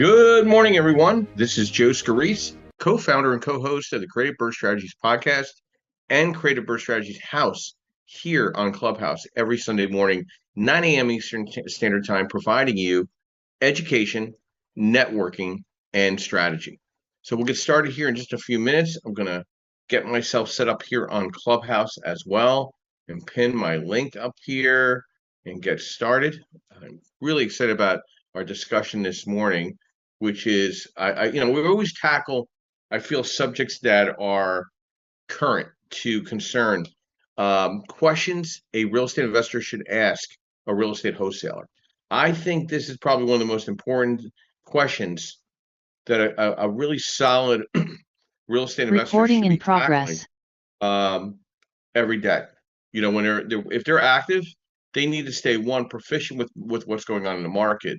Good morning, everyone. This is Joe Scarice, co-founder and co-host of the Creative Birth Strategies podcast and Creative Birth Strategies House here on Clubhouse every Sunday morning, 9 a.m. Eastern Standard Time, providing you education, networking, and strategy. So we'll get started here in just a few minutes. I'm going to get myself set up here on Clubhouse as well and pin my link up here and get started. I'm really excited about our discussion this morning, which is, we always tackle, I feel, subjects that are current to concern, questions a real estate investor should ask a real estate wholesaler. I think this is probably one of the most important questions that a really solid real estate investor should be tackling every day. You know, when if they're active, they need to stay, one, proficient with what's going on in the market,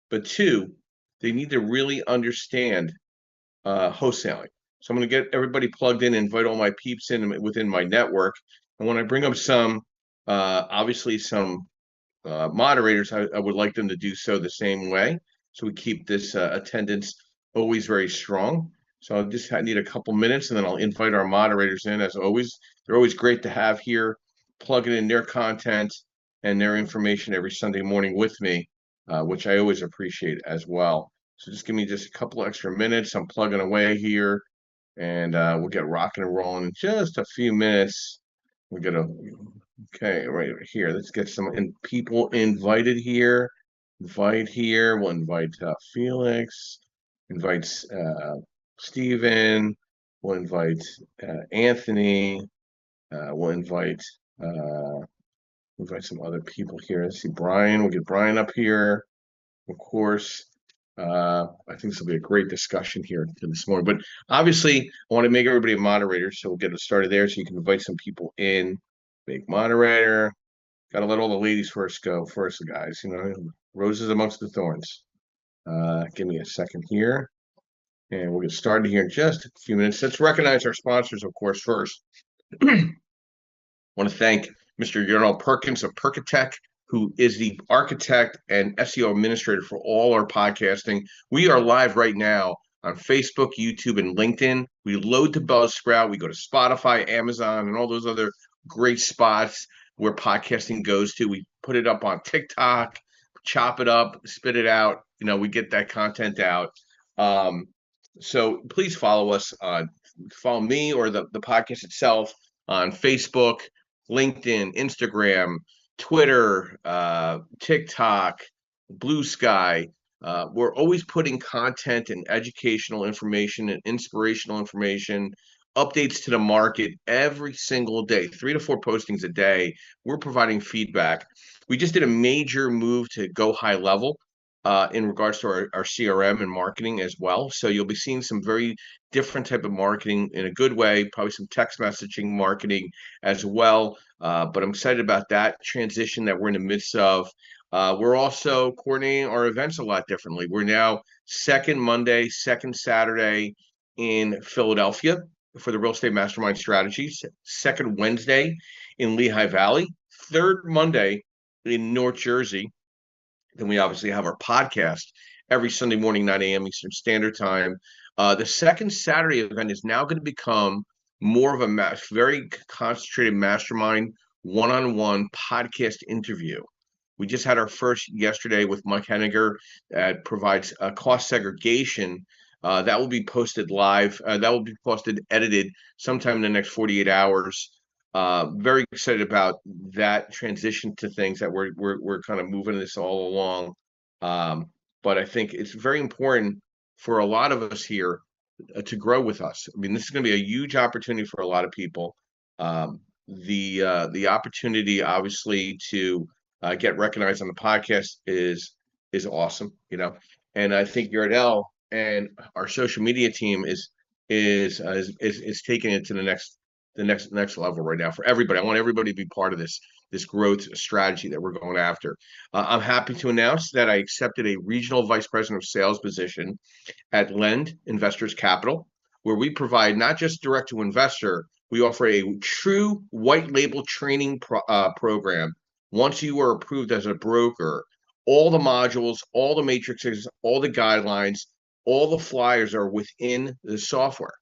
but two, they need to really understand wholesaling. So I'm going to get everybody plugged in, invite all my peeps in within my network. And when I bring up some, obviously some moderators, I would like them to do so the same way. So we keep this attendance always very strong. So I need a couple minutes, and then I'll invite our moderators in. As always, they're always great to have here, plugging in their content and their information every Sunday morning with me, which I always appreciate as well. So just give me just a couple extra minutes. I'm plugging away here, and we'll get rocking and rolling in just a few minutes. We're gonna, okay, right here. Let's get some people invited here. Invite here. We'll invite Felix. Invite Stephen. We'll invite Anthony. We'll invite some other people here. Let's see, Brian. We'll get Brian up here, of course. I think this will be a great discussion here this morning. But obviously, I want to make everybody a moderator, so we'll get it started there. So you can invite some people in. Make moderator. Got to let all the ladies go first, guys. You know, roses amongst the thorns. Give me a second here, and we'll get started here in just a few minutes. Let's recognize our sponsors, of course, first. I want to thank Mr. Yarnell Perkins of Perkatech, who is the architect and SEO administrator for all our podcasting. We are live right now on Facebook, YouTube, and LinkedIn. We load to Buzzsprout. We go to Spotify, Amazon, and all those other great spots where podcasting goes to. We put it up on TikTok, chop it up, spit it out. You know, we get that content out. So please follow us. Follow me or the podcast itself on Facebook, LinkedIn, Instagram, Twitter, TikTok, Blue Sky. We're always putting content and educational information and inspirational information, updates to the market every single day, 3 to 4 postings a day. We're providing feedback. We just did a major move to go high level in regards to our CRM and marketing as well. So you'll be seeing some very different type of marketing in a good way, probably some text messaging marketing as well. But I'm excited about that transition that we're in the midst of. We're also coordinating our events a lot differently. We're now second Monday, second Saturday in Philadelphia for the Real Estate Mastermind Strategies, second Wednesday in Lehigh Valley, third Monday in North Jersey. Then we obviously have our podcast every Sunday morning, 9 a.m. Eastern Standard Time. The second Saturday event is now going to become more of a very concentrated mastermind one-on-one podcast interview. We just had our first yesterday with Mike Henniger that provides cost segregation. That will be posted live. That will be posted, edited sometime in the next 48 hours. Very excited about that transition to things that we're kind of moving this all along. But I think it's very important for a lot of us here to grow with us. I mean, this is going to be a huge opportunity for a lot of people. The opportunity, obviously, to get recognized on the podcast is awesome, you know. And I think Yardell and our social media team is taking it to the next level right now for everybody. I want everybody to be part of this growth strategy that we're going after. I'm happy to announce that I accepted a regional vice president of sales position at Lend Investors Capital, where we provide not just direct to investor, we offer a true white label training program. Once you are approved as a broker, all the modules, all the matrices, all the guidelines, all the flyers are within the software.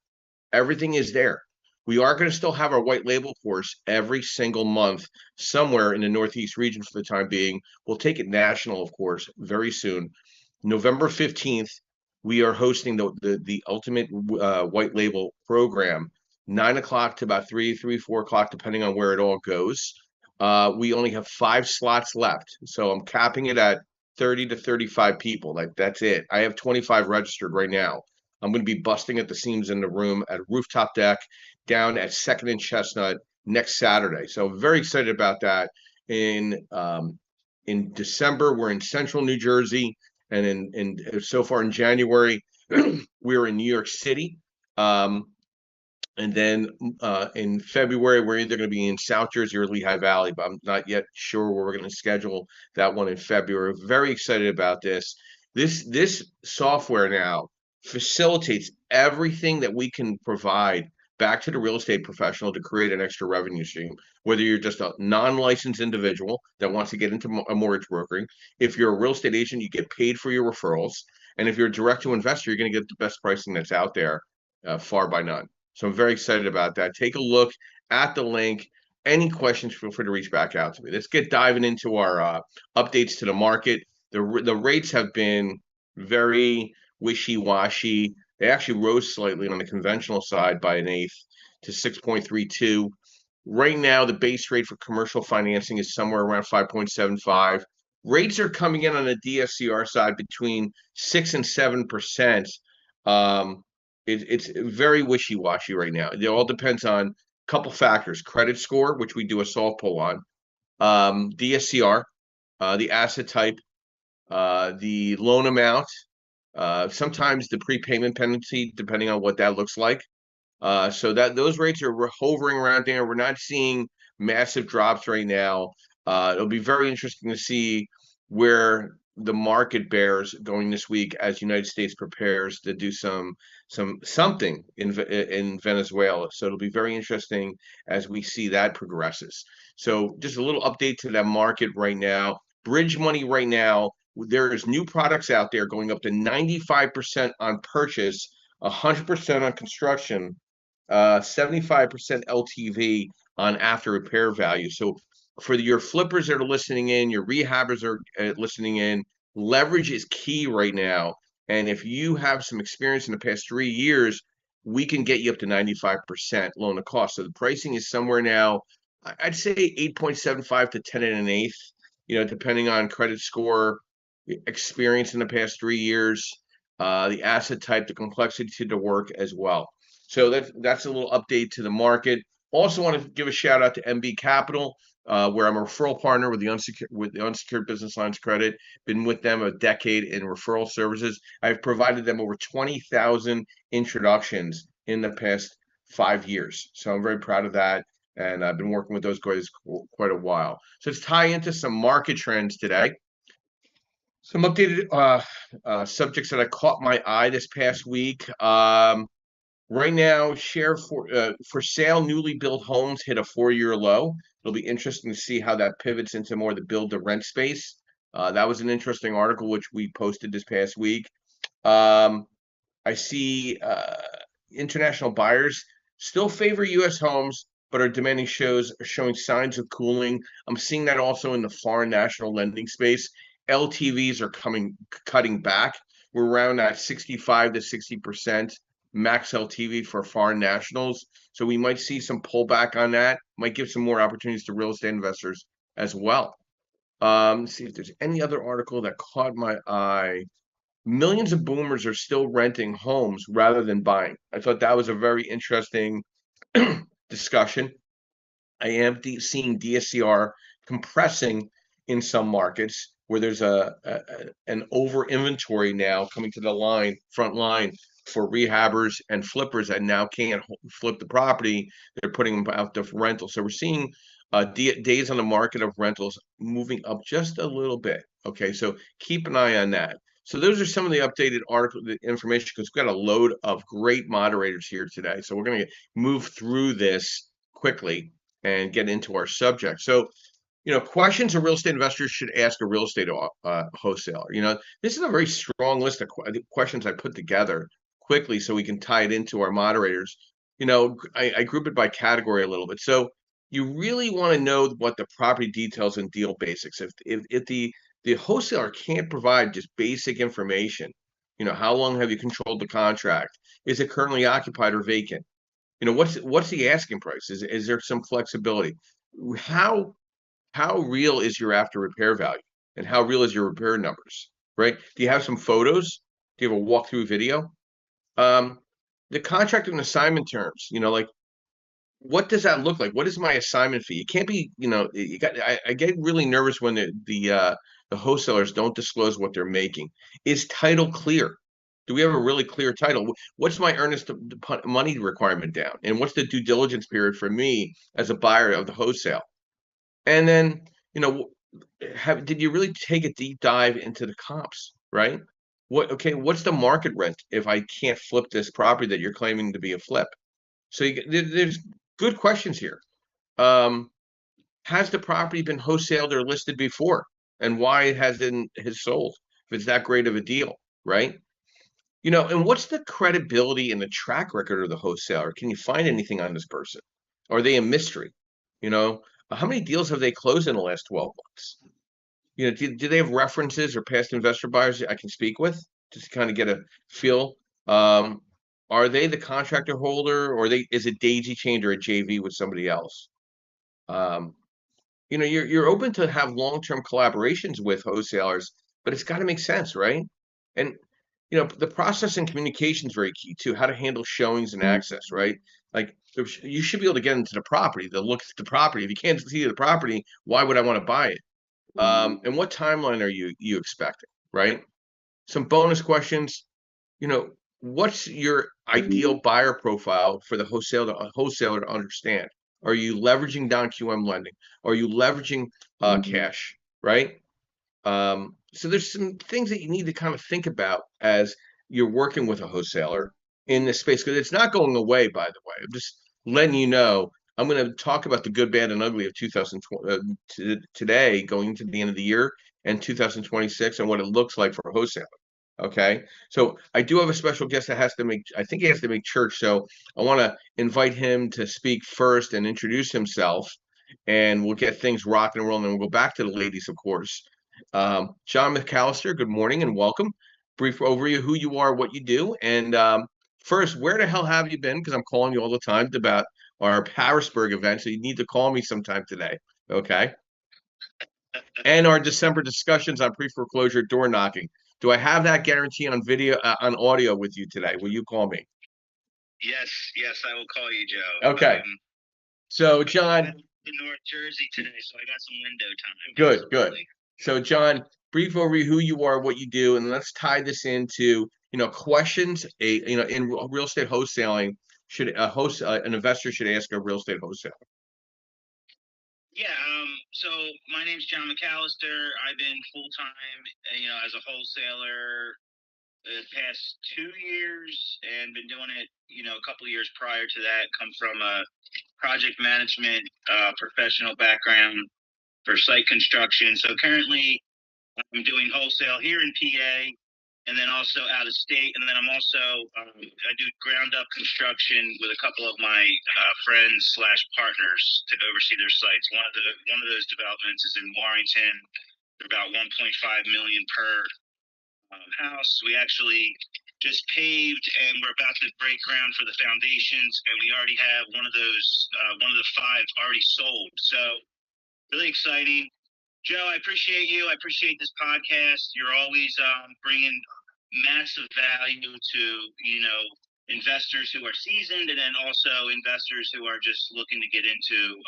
Everything is there. We are going to still have our white label course every single month somewhere in the Northeast region for the time being. We'll take it national, of course, very soon. November 15th, we are hosting the ultimate white label program, 9 o'clock to about 4 o'clock, depending on where it all goes. We only have 5 slots left, so I'm capping it at 30 to 35 people. That's it. I have 25 registered right now. I'm going to be busting at the seams in the room at Rooftop Deck down at Second and Chestnut next Saturday. So very excited about that. In December, we're in Central New Jersey, and so far in January, we're in New York City. And then in February, we're either going to be in South Jersey or Lehigh Valley, but I'm not yet sure where we're going to schedule that one in February. Very excited about this. This software now facilitates everything that we can provide back to the real estate professional to create an extra revenue stream. Whether you're just a non-licensed individual that wants to get into a mortgage brokering, if you're a real estate agent, you get paid for your referrals, and if you're a direct to investor, you're going to get the best pricing that's out there, far by none. So I'm very excited about that. Take a look at the link. Any questions, feel free to reach back out to me. Let's get diving into our updates to the market. The rates have been very wishy-washy. They actually rose slightly on the conventional side by 1/8 to 6.32. Right now, the base rate for commercial financing is somewhere around 5.75. Rates are coming in on the DSCR side between 6 and 7%. It's very wishy-washy right now. It all depends on a couple factors: credit score, which we do a soft pull on, DSCR, the asset type, the loan amount, sometimes the prepayment penalty, depending on what that looks like. So those rates are hovering around there. We're not seeing massive drops right now. It'll be very interesting to see where the market bears going this week as United States prepares to do something in Venezuela. So it'll be very interesting as we see that progresses. So just a little update to that market right now. Bridge money right now, there is new products out there going up to 95% on purchase, 100% on construction, 75% LTV on after repair value. So for your flippers that are listening in, your rehabbers are listening in, leverage is key right now. And if you have some experience in the past 3 years, we can get you up to 95% loan to cost. So the pricing is somewhere now, I'd say 8.75 to 10 and 1/8, depending on credit score, experience in the past 3 years, the asset type, the complexity to the work as well. So that's a little update to the market. Also want to give a shout out to MB Capital, where I'm a referral partner with the unsecured business lines credit. Been with them a decade in referral services. I've provided them over 20,000 introductions in the past 5 years. So I'm very proud of that. And I've been working with those guys quite a while. So let's tie into some market trends today. Some updated subjects that I caught my eye this past week. Right now, share for sale newly built homes hit a 4-year low. It'll be interesting to see how that pivots into more the build to rent space. That was an interesting article which we posted this past week. I see international buyers still favor U.S. homes, but are demanding showing signs of cooling. I'm seeing that also in the foreign national lending space. LTVs are cutting back. We're around that 65 to 60% max LTV for foreign nationals. So we might see some pullback on that. Might give some more opportunities to real estate investors as well. Let's see if there's any other article that caught my eye. Millions of boomers are still renting homes rather than buying. I thought that was a very interesting discussion. I am seeing DSCR compressing in some markets where there's an over inventory now coming to the front line for rehabbers and flippers that now can't flip the property. They're putting them out to rental. So we're seeing days on the market of rentals moving up just a little bit. Okay, so keep an eye on that. So those are some of the updated the information, because we've got a load of great moderators here today. So we're going to move through this quickly and get into our subject. So questions a real estate investors should ask a real estate wholesaler. This is a very strong list of questions I put together quickly so we can tie it into our moderators. I group it by category a little bit. So you really want to know what the property details and deal basics. If the wholesaler can't provide just basic information, how long have you controlled the contract? Is it currently occupied or vacant? What's the asking price? Is there some flexibility? How how real is your after repair value, and how real is your repair numbers, right? Do you have some photos? Do you have a walkthrough video? Um, the contract and assignment terms, like what does that look like? What is my assignment fee? It can't be, I get really nervous when the wholesalers don't disclose what they're making. Is title clear? Do we have a really clear title? What's my earnest money requirement down? And what's the due diligence period for me as a buyer of the wholesale? And then, you know, did you really take a deep dive into the comps, right? What's the market rent if I can't flip this property that you're claiming to be a flip? So there's good questions here. Has the property been wholesaled or listed before? And why it hasn't has sold if it's that great of a deal, right? And what's the credibility and the track record of the wholesaler? Can you find anything on this person? Are they a mystery? You know, how many deals have they closed in the last 12 months? Do they have references or past investor buyers I can speak with just to kind of get a feel? Are they the contractor holder, or is it daisy chained or a JV with somebody else? You're open to have long-term collaborations with wholesalers, but it's got to make sense, right? And the process and communication is very key too. How to handle showings and access, right? Like you should be able to get into the property, to look at the property. If you can't see the property, why would I want to buy it? And what timeline are you expecting, right? Some bonus questions. What's your ideal buyer profile for the wholesaler to understand? Are you leveraging non-QM lending? Are you leveraging cash, right? So there's some things that you need to kind of think about as you're working with a wholesaler in this space, because it's not going away, by the way. I'm just letting you know. I'm going to talk about the good, bad, and ugly of 2020 today, going into the end of the year, and 2026, and what it looks like for a wholesaler. Okay, so I do have a special guest that I think he has to make church, so I want to invite him to speak first and introduce himself, and we'll get things rocking and rolling, and we'll go back to the ladies, of course. John McAllister, good morning and welcome. Brief overview of who you are, what you do, and first, where the hell have you been? Because I'm calling you all the time about our Harrisburg event, so you need to call me sometime today, okay? And our December discussions on pre-foreclosure door knocking. Do I have that guarantee on video, on audio with you today? Will you call me? Yes, I will call you, Joe. Okay. So, John, I'm in North Jersey today, so I got some window time. Good. So, John, brief overview who you are, what you do, and let's tie this into questions. In real estate wholesaling, should an investor should ask a real estate wholesaler? Yeah. So my name's John McAllister. I've been full time, as a wholesaler the past 2 years, and been doing it, a couple of years prior to that. Come from a project management professional background for site construction. So currently, I'm doing wholesale here in PA, and then also out of state. And then I'm also I do ground up construction with a couple of my friends slash partners to oversee their sites. One of those developments is in Warrington. They're about 1.5 million per house. We actually just paved, and we're about to break ground for the foundations, and we already have one of the five already sold. So really exciting. Joe, I appreciate you. I appreciate this podcast. You're always bringing massive value to, investors who are seasoned, and then also investors who are just looking to get into,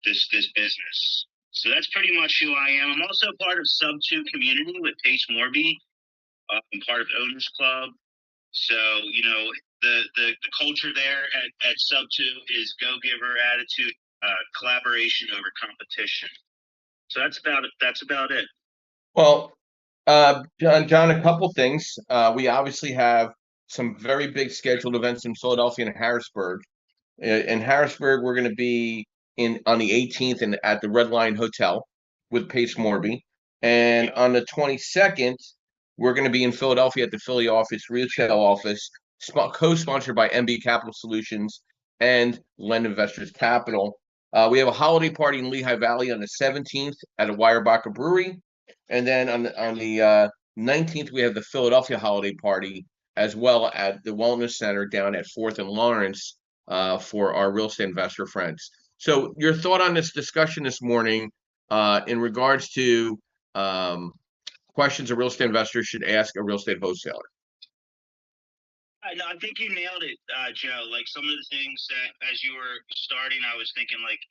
this business. So that's pretty much who I am. I'm also part of Sub 2 community with Pace Morby. I'm part of Owners Club. So, the culture there at Sub 2 is go-giver attitude, collaboration over competition. So that's about it. Well, John, a couple things. We obviously have some very big scheduled events in Philadelphia and Harrisburg. In Harrisburg, we're going to be in on the 18th and at the Red Lion Hotel with Pace Morby. And Yep. on the 22nd, we're going to be in Philadelphia at the Philly office, retail office, co-sponsored by MB Capital Solutions and Lend Investors Capital. We have a holiday party in Lehigh Valley on the 17th at a Weyerbacher Brewery. And then on the 19th, we have the Philadelphia holiday party as well at the Wellness Center down at 4th and Lawrence for our real estate investor friends. So, your thought on this discussion this morning in regards to um, questions a real estate investor should ask a real estate wholesaler? I think you nailed it, Joe. Like some of the things that, as you were starting, I was thinking, like,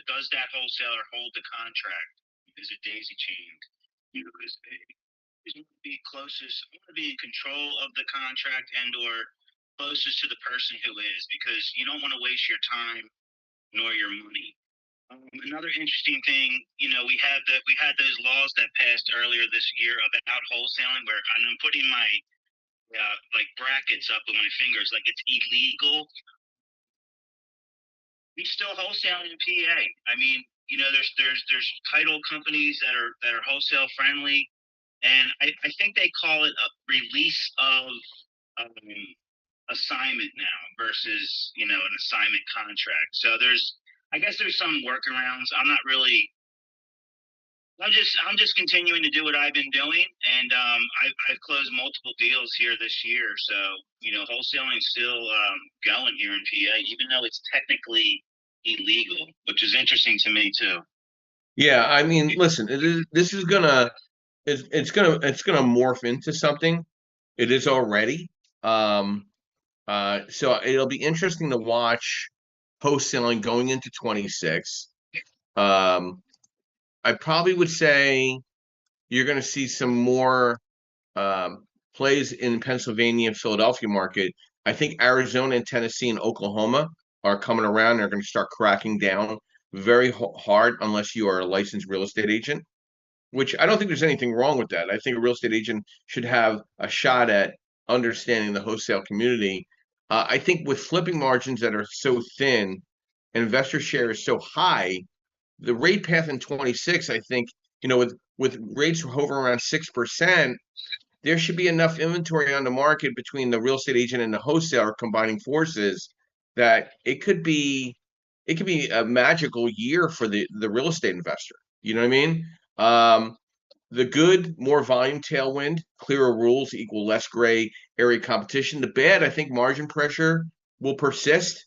does that wholesaler hold the contract? Is it daisy chained? Because you want to be closest, you want to be in control of the contract and/or closest to the person who is, because you don't want to waste your time nor your money. Another interesting thing, we had those laws that passed earlier this year about wholesaling, where and I'm putting my like brackets up with my fingers, like it's illegal. We still wholesale in PA. I mean, there's title companies that are wholesale friendly, and I think they call it a release of um, assignment now versus an assignment contract. So I guess there's some workarounds. I'm just continuing to do what I've been doing, and I've closed multiple deals here this year. So wholesaling's still going here in PA, even though it's technically illegal, which is interesting to me too. Yeah, I mean, listen, this is gonna it's gonna morph into something. It is already. Um, so it'll be interesting to watch wholesaling going into 26. Um, I probably would say you're going to see some more plays in Pennsylvania and Philadelphia market. I think Arizona and Tennessee and Oklahoma are coming around. They're going to start cracking down very hard unless you are a licensed real estate agent, which I don't think there's anything wrong with that. I think a real estate agent should have a shot at understanding the wholesale community. I think with flipping margins that are so thin, and investor share is so high, the rate path in 26, I think, with rates hovering around 6%, there should be enough inventory on the market between the real estate agent and the wholesaler combining forces that it could be a magical year for the real estate investor. You know what I mean? The good, more volume tailwind, clearer rules equal less gray area competition. The bad, I think margin pressure will persist.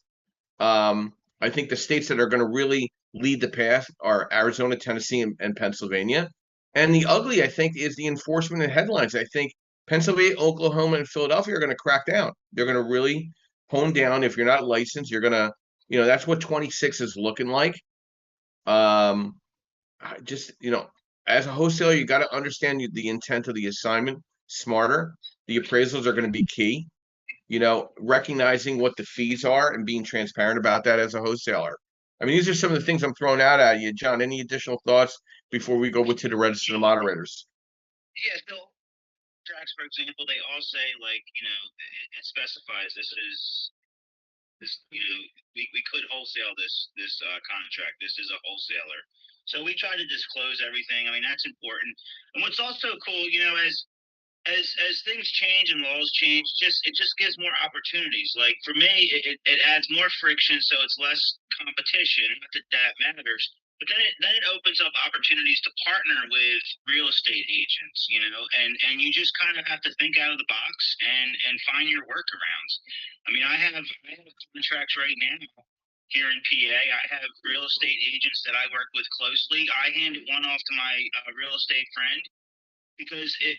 I think the states that are going to really lead the path are Arizona, Tennessee, and Pennsylvania. And the ugly, I think, is the enforcement and headlines. I think Pennsylvania, Oklahoma, and Philadelphia are going to crack down. They're going to really hone down. If you're not licensed, you're going to, that's what 26 is looking like. Um, just, as a wholesaler, you got to understand the intent of the assignment smarter. The appraisals are going to be key, recognizing what the fees are and being transparent about that as a wholesaler. I mean, these are some of the things I'm throwing out at you. John, any additional thoughts before we go to the register of moderators? Yeah, so tracks, for example, they all say, like, it specifies we could wholesale this contract. This is a wholesaler. So we try to disclose everything. I mean, that's important. And what's also cool, as things change and laws change, it just gives more opportunities. Like for me, it adds more friction, so it's less competition. Not that that matters, but then it opens up opportunities to partner with real estate agents, and you just kind of have to think out of the box and find your workarounds. I mean, I have contracts right now here in PA. I have real estate agents that I work with closely. I handed one off to my real estate friend because it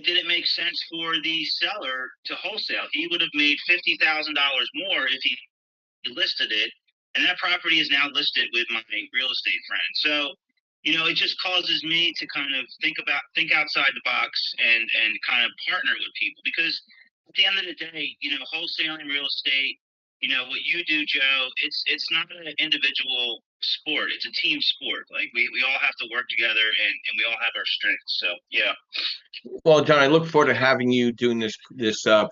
didn't make sense for the seller to wholesale. He would have made $50,000 more if he listed it, and that property is now listed with my real estate friend. So, it just causes me to kind of think outside the box and kind of partner with people, because at the end of the day, wholesaling real estate, what you do, Joe, it's not an individual sport. It's a team sport. Like we all have to work together, and we all have our strengths. So yeah. Well, John, I look forward to having you doing this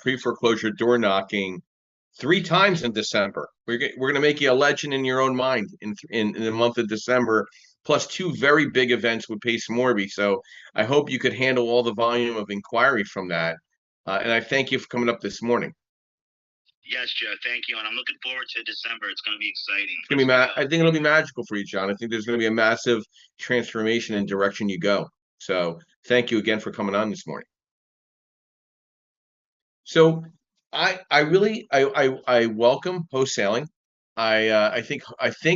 pre-foreclosure door knocking three times in December. We're going to make you a legend in your own mind in the month of December, plus two very big events with Pace Morby. So I hope you could handle all the volume of inquiry from that. And I thank you for coming up this morning. Yes, Joe. Thank you, and I'm looking forward to December. It's going to be exciting. It's gonna be I think it'll be magical for you, John. I think there's going to be a massive transformation in direction you go. So thank you again for coming on this morning. So I really I welcome wholesaling. I think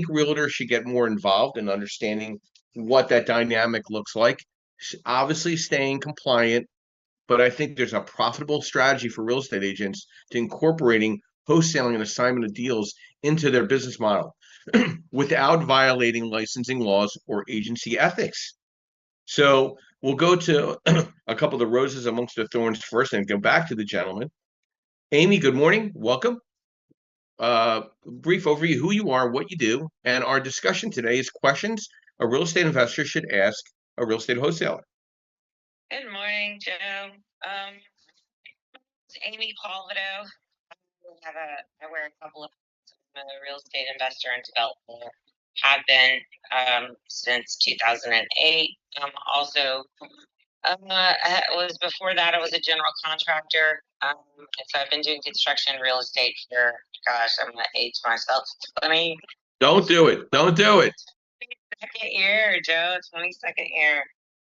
realtors should get more involved in understanding what that dynamic looks like. Obviously, staying compliant, but I think there's a profitable strategy for real estate agents to incorporating wholesaling and assignment of deals into their business model without violating licensing laws or agency ethics. So we'll go to a couple of the roses amongst the thorns first and go back to the gentleman. Amy, good morning. Welcome. Brief overview who you are, what you do, and our discussion today is questions a real estate investor should ask a real estate wholesaler. Good morning, Joe. It's Amy Palvido. I wear a couple of I'm a real estate investor and developer. Have been since 2008. Also, before that, I was a general contractor. So I've been doing construction and real estate for, gosh, I'm gonna age myself. Don't do it. Don't do it. 22nd year, Joe. 22nd year.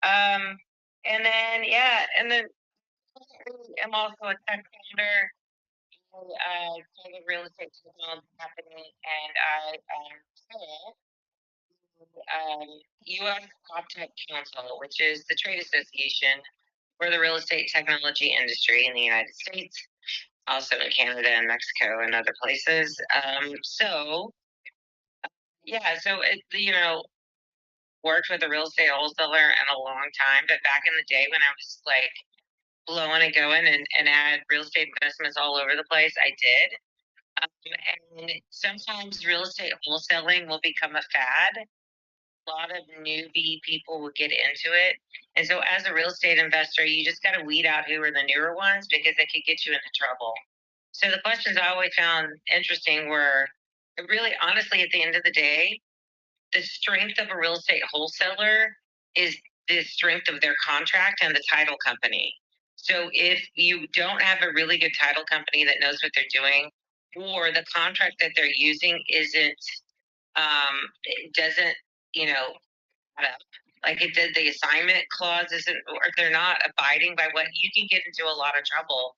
And then I'm also a tech founder. I started a real estate technology company, and I U.S. PropTech Council, which is the trade association for the real estate technology industry in the United States, also in Canada and Mexico and other places. So worked with a real estate wholesaler in a long time, but back in the day when I was like blowing and going and had real estate investments all over the place, I did. And sometimes real estate wholesaling will become a fad. A lot of newbie people will get into it. And so, as a real estate investor, you just got to weed out who are the newer ones because they could get you into trouble. So, the questions I always found interesting were really, honestly, at the end of the day, the strength of a real estate wholesaler is the strength of their contract and the title company. So if you don't have a really good title company that knows what they're doing, or the contract that they're using it doesn't, add up. Like the assignment clause isn't, or they're not abiding by what you can get into a lot of trouble,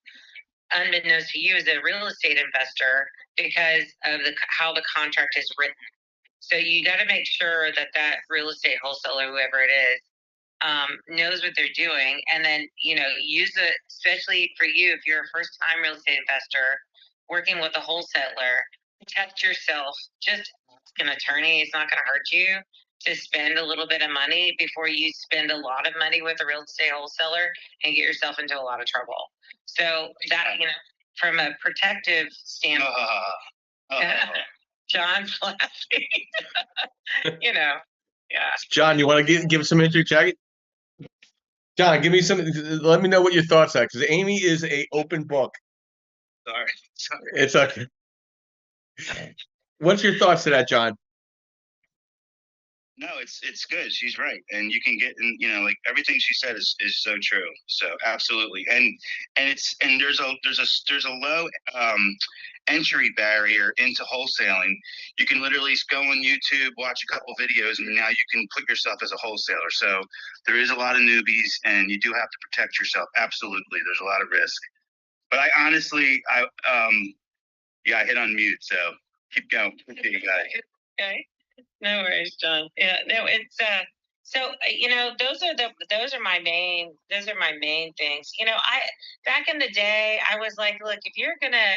unbeknownst to you as a real estate investor, because of how the contract is written. So you got to make sure that real estate wholesaler, whoever it is, knows what they're doing, and then use it, especially for you if you're a first-time real estate investor working with a wholesaler. Protect yourself. Just ask an attorney; it's not going to hurt you to spend a little bit of money before you spend a lot of money with a real estate wholesaler and get yourself into a lot of trouble. So that from a protective standpoint. John's laughing. Yeah. John, you want to give some interject? John, give me some. Let me know what your thoughts are, because Amy is a open book. Sorry. It's okay. What's your thoughts to that, John? No, it's good. She's right, and you can get, like everything she said is so true. So absolutely, and there's a low entry barrier into wholesaling. You can literally go on YouTube, watch a couple videos, and now you can put yourself as a wholesaler. So there is a lot of newbies, and you do have to protect yourself. Absolutely, there's a lot of risk. But I honestly, I hit on mute, so keep going. Okay, you got it. Okay. No worries, John. Yeah, no, it's those are my main things. I back in the day I was like, look, if you're gonna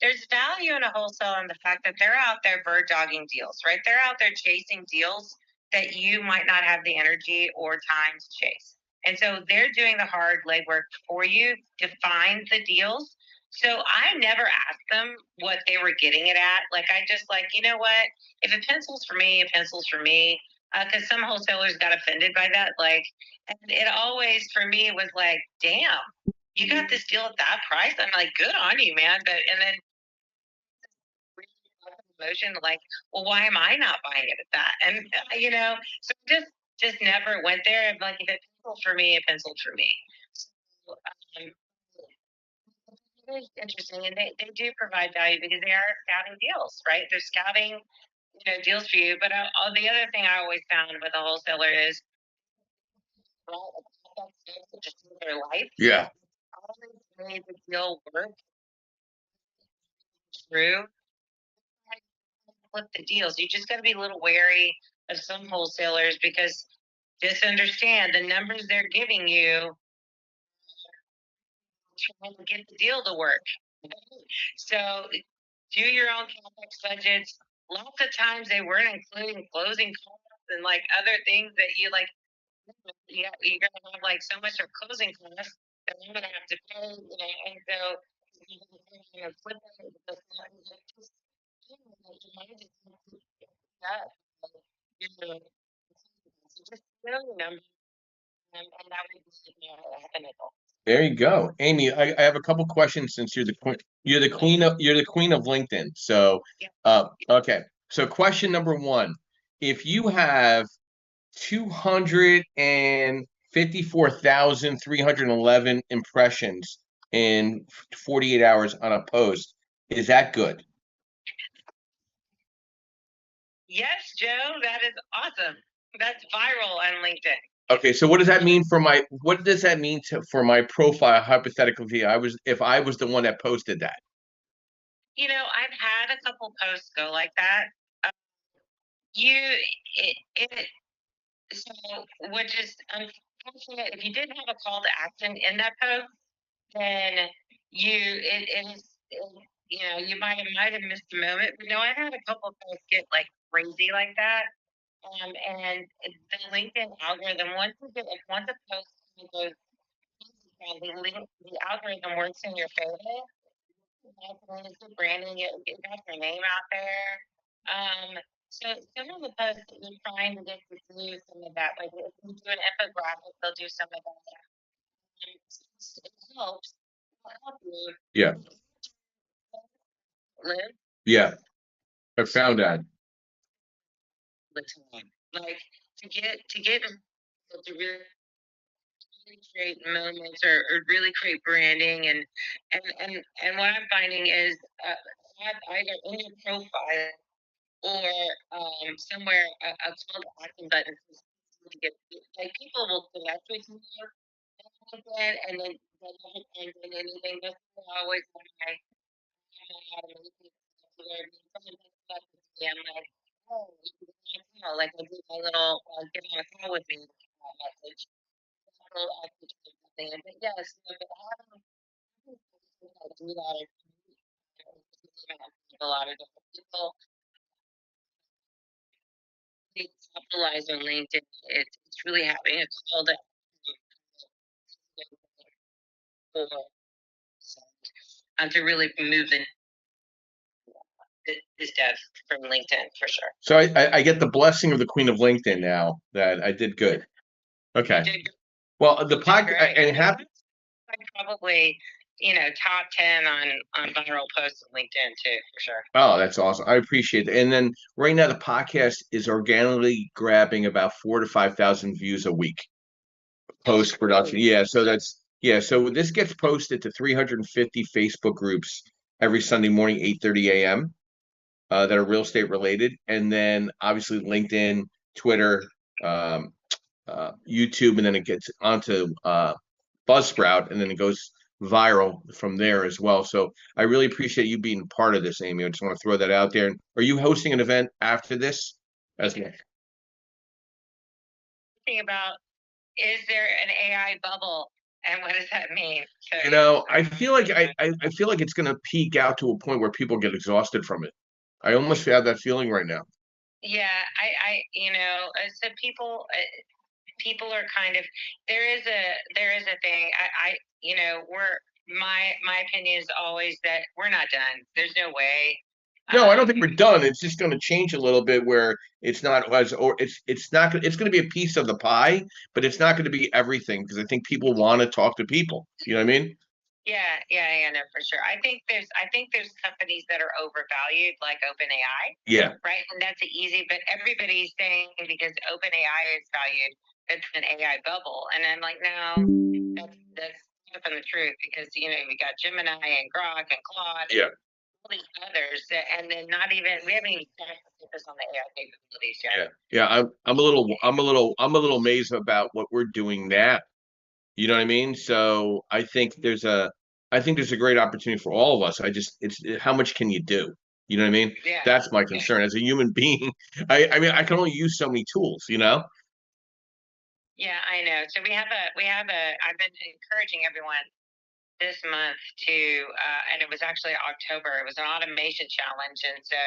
there's value in a wholesale in the fact that they're out there bird dogging deals, right? They're out there chasing deals that you might not have the energy or time to chase. And so they're doing the hard legwork for you to find the deals. So I never asked them what they were getting it at. Like I just you know what? If it pencils for me, it pencils for me. Because some wholesalers got offended by that. And it always for me was like, damn, you got this deal at that price. I'm like, good on you, man. And then promotion, like, well, why am I not buying it at that? And so just never went there. I'm like, if it penciled for me, it penciled for me. So, it is interesting, and they do provide value because they are scouting deals, right? They're scouting, deals for you. But the other thing I always found with a wholesaler is, well, that's just in their life. Yeah. Always made the deal work through. Flip the deals. You just got to be a little wary of some wholesalers because just understand the numbers they're giving you trying to get the deal to work. So do your own capex budgets. Lots of times they weren't including closing costs and like other things that you like. Yeah, you're gonna have like so much of closing costs that I'm gonna have to pay, and so flip it. Just, you might just up. You know, so just know your number, and that would be ethical. There you go, Amy. I have a couple questions since you're the queen. You're the queen of LinkedIn. So, okay. So, question number one: if you have 254,311 impressions in 48 hours on a post, is that good? Yes, Joe, that is awesome. That's viral on LinkedIn. Okay, so what does that mean for for my profile? Hypothetically, if I was the one that posted that. I've had a couple posts go like that. So, which is unfortunate. If you didn't have a call to action in that post, then you might have missed a moment. But no, I had a couple posts get like crazy like that. And the LinkedIn algorithm, once a post goes, the algorithm works in your favor. That's the branding, it got your name out there. So some of the posts that you're trying to get to do some of that, like if you do an infographic, they'll do some of that. It helps. It'll help you Yeah. live Yeah. I found that. the time. Like to get to really create moments or really create branding and what I'm finding is have either in your profile or somewhere a call to action button to get like people will connect with you and then they haven't ended anything. That's always when I I'm like, oh, like I do my little get on a call with me message. So I could do something. But yes, but having I do that a lot of different people. They capitalize on LinkedIn. It's really having a call to to really move this dev from LinkedIn for sure. So I get the blessing of the queen of LinkedIn now that I did good. Okay. Well, the podcast and happy. Probably top 10 on viral posts on LinkedIn too for sure. Oh, that's awesome. I appreciate it. And then right now the podcast is organically grabbing about 4,000 to 5,000 views a week post production. Yeah, so so this gets posted to 350 Facebook groups every Sunday morning, 8:30 a.m. That are real estate related, and then obviously LinkedIn, Twitter, YouTube, and then it gets onto Buzzsprout, and then it goes viral from there as well. So I really appreciate you being part of this, Amy. I just want to throw that out there. Are you hosting an event after this? As thinking about, is there an AI bubble, and what does that mean? I feel like I feel like it's going to peak out to a point where people get exhausted from it. I almost have that feeling right now. Yeah, so people are kind of there is a thing. My opinion is always that we're not done. There's no way. No, I don't think we're done. It's just going to change a little bit where it's not as or it's not it's going to be a piece of the pie, but it's not going to be everything because I think people want to talk to people. You know what I mean? Yeah, no, for sure. I think there's companies that are overvalued, like OpenAI, Yeah, right? And that's easy, but everybody's saying because OpenAI is valued, it's an AI bubble, and I'm like, no, that's not from the truth because we got Gemini and Grok and Claude and yeah, all these others, and then not even we haven't even started to focus on the AI capabilities yet. yeah, yeah. I'm a little amazed about what we're doing now. You know what I mean? So I think there's a great opportunity for all of us. It's how much can you do? You know what I mean? Yeah, That's my yeah, concern as a human being. I mean, I can only use so many tools, you know? yeah. I know. So we have a. I've been encouraging everyone this month to, and it was actually October. It was an automation challenge, and so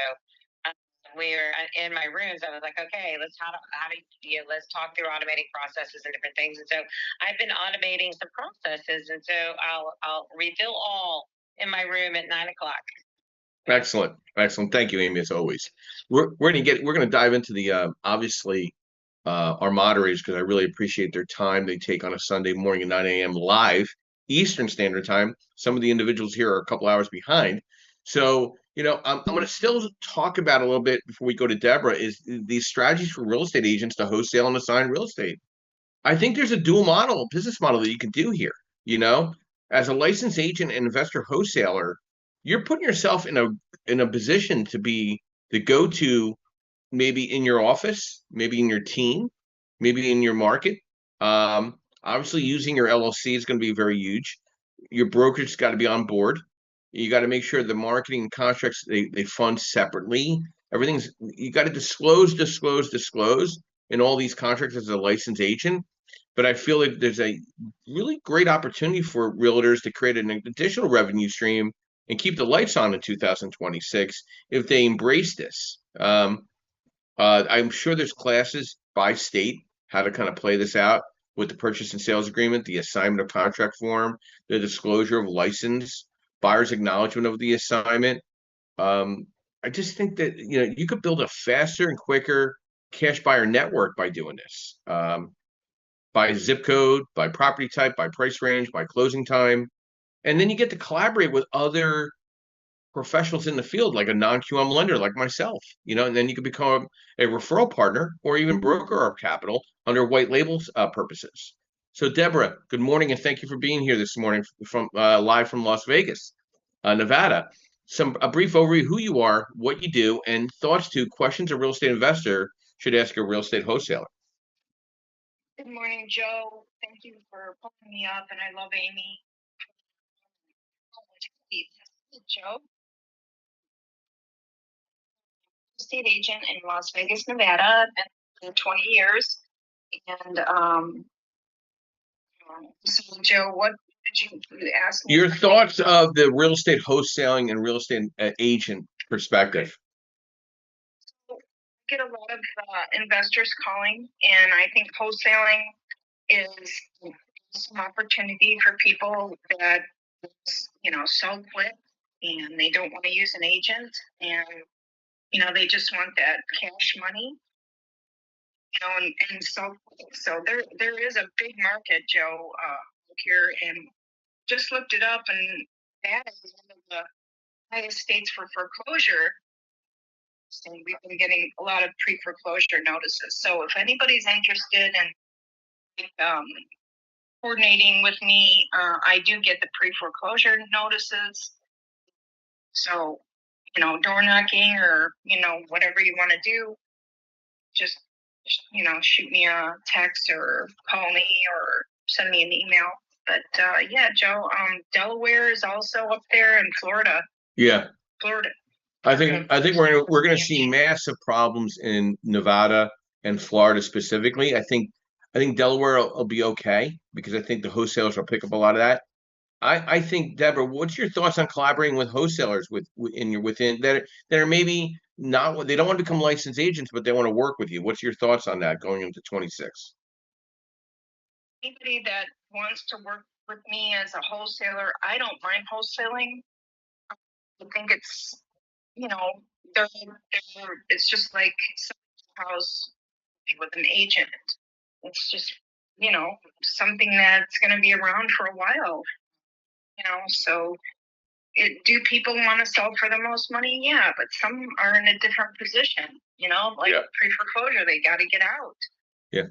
uh, we were in my rooms. I was like, okay, let's talk through automating processes and different things. And so I've been automating some processes, and so I'll refill all in my room at 9 o'clock. Excellent. Excellent. Thank you, Amy, as always. We're gonna dive into the obviously our moderators because I really appreciate their time they take on a Sunday morning at 9 a.m. live Eastern Standard Time. Some of the individuals here are a couple hours behind. So, I'm going to still talk about a little bit before we go to Deborah is these strategies for real estate agents to wholesale and assign real estate. I think there's a dual model, business model that you can do here. You know, as a licensed agent and investor wholesaler, you're putting yourself in a position to be the go-to maybe in your office, maybe in your team, maybe in your market. Obviously, using your LLC is going to be very huge. Your brokerage got to be on board. You got to make sure the marketing contracts they fund separately. Everything's you got to disclose in all these contracts as a licensed agent. But I feel like there's a really great opportunity for realtors to create an additional revenue stream and keep the lights on in 2026 if they embrace this. I'm sure there's classes by state how to kind of play this out with the purchase and sales agreement, the assignment of contract form, the disclosure of license, buyer's acknowledgement of the assignment. Um, I just think that you could build a faster and quicker cash buyer network by doing this. By zip code, by property type, by price range, by closing time, and then you get to collaborate with other professionals in the field, like a non-QM lender like myself, and then you can become a referral partner or even broker our capital under white labels purposes. So, Deborah, good morning and thank you for being here this morning from live from Las Vegas, Nevada. A brief overview who you are, what you do, and thoughts to questions a real estate investor should ask a real estate wholesaler. Good morning, Joe. Thank you for pulling me up, and I love Amy. Joe, estate agent in Las Vegas, Nevada, been 20 years. And so, Joe, what did you ask me? Your thoughts of the real estate wholesaling and real estate agent perspective. I get a lot of investors calling, and I think wholesaling is some opportunity for people that sell quick and they don't want to use an agent, and they just want that cash money, and so there is a big market, Joe, here, and just looked it up, and that is one of the highest states for foreclosure. And we've been getting a lot of pre-foreclosure notices. So if anybody's interested in coordinating with me, I do get the pre-foreclosure notices. So, door knocking or, whatever you want to do, just, shoot me a text or call me or send me an email. But yeah, Joe, Delaware is also up there, and Florida. Yeah. Florida. I think we're gonna see massive problems in Nevada and Florida specifically. I think Delaware will be okay because I think the wholesalers will pick up a lot of that. I think, Deborah, what's your thoughts on collaborating with wholesalers within that are maybe not, they don't want to become licensed agents, but they want to work with you. What's your thoughts on that going into 26? Anybody that wants to work with me as a wholesaler, I don't mind wholesaling. I think it's, it's just like house with an agent. It's just, something that's going to be around for a while. So do people want to sell for the most money? Yeah, but some are in a different position, like pre-foreclosure, they got to get out. Yeah.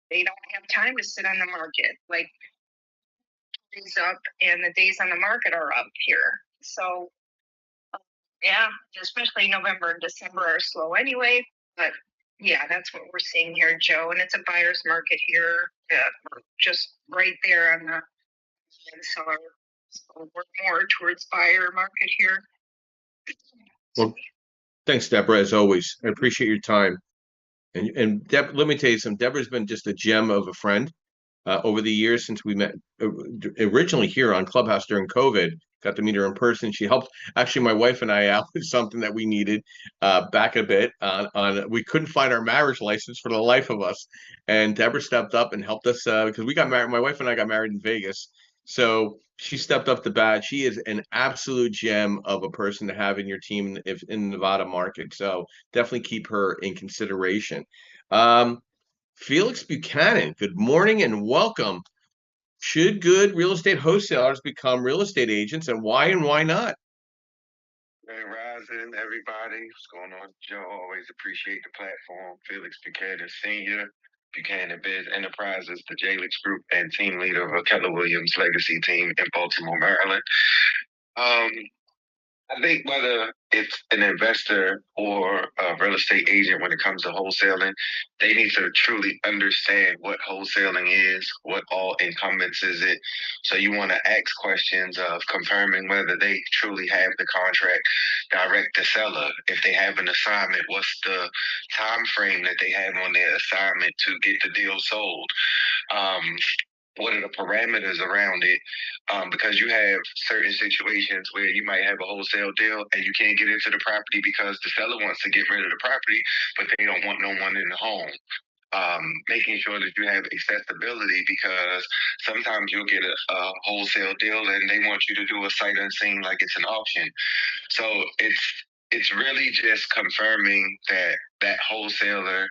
They don't have time to sit on the market. Like, days up and the days on the market are up here. So, yeah, especially November and December are slow anyway. But yeah, that's what we're seeing here, Joe. And it's a buyer's market here, just right there on the seller. So we're more towards buyer market here. Well, thanks, Deborah, as always. I appreciate your time. And Deb, let me tell you something. Deborah's been just a gem of a friend over the years since we met originally here on Clubhouse during COVID. Got to meet her in person. She helped actually my wife and I out with something that we needed back a bit on we couldn't find our marriage license for the life of us. And Deborah stepped up and helped us because we got married. My wife and I got married in Vegas. So she stepped up the bat. She is an absolute gem of a person to have in your team if in the Nevada market. So definitely keep her in consideration. Felix Buchanan, good morning and welcome. Should good real estate wholesalers become real estate agents, and why not? Grand Rising, everybody. What's going on, Joe? Always appreciate the platform. Felix Buchanan Sr., Buchanan Biz Enterprises, the JLix Group, and team leader of a Keller Williams legacy team in Baltimore, Maryland. I think whether it's an investor or a real estate agent, when it comes to wholesaling, they need to truly understand what wholesaling is, what all encompasses it. So you want to ask questions of confirming whether they truly have the contract, direct the seller. If they have an assignment, what's the time frame that they have on their assignment to get the deal sold? What are the parameters around it? Because you have certain situations where you might have a wholesale deal and you can't get into the property because the seller wants to get rid of the property, but they don't want no one in the home. Making sure that you have accessibility, because sometimes you'll get a wholesale deal and they want you to do a sight unseen like it's an auction. So it's really just confirming that that wholesaler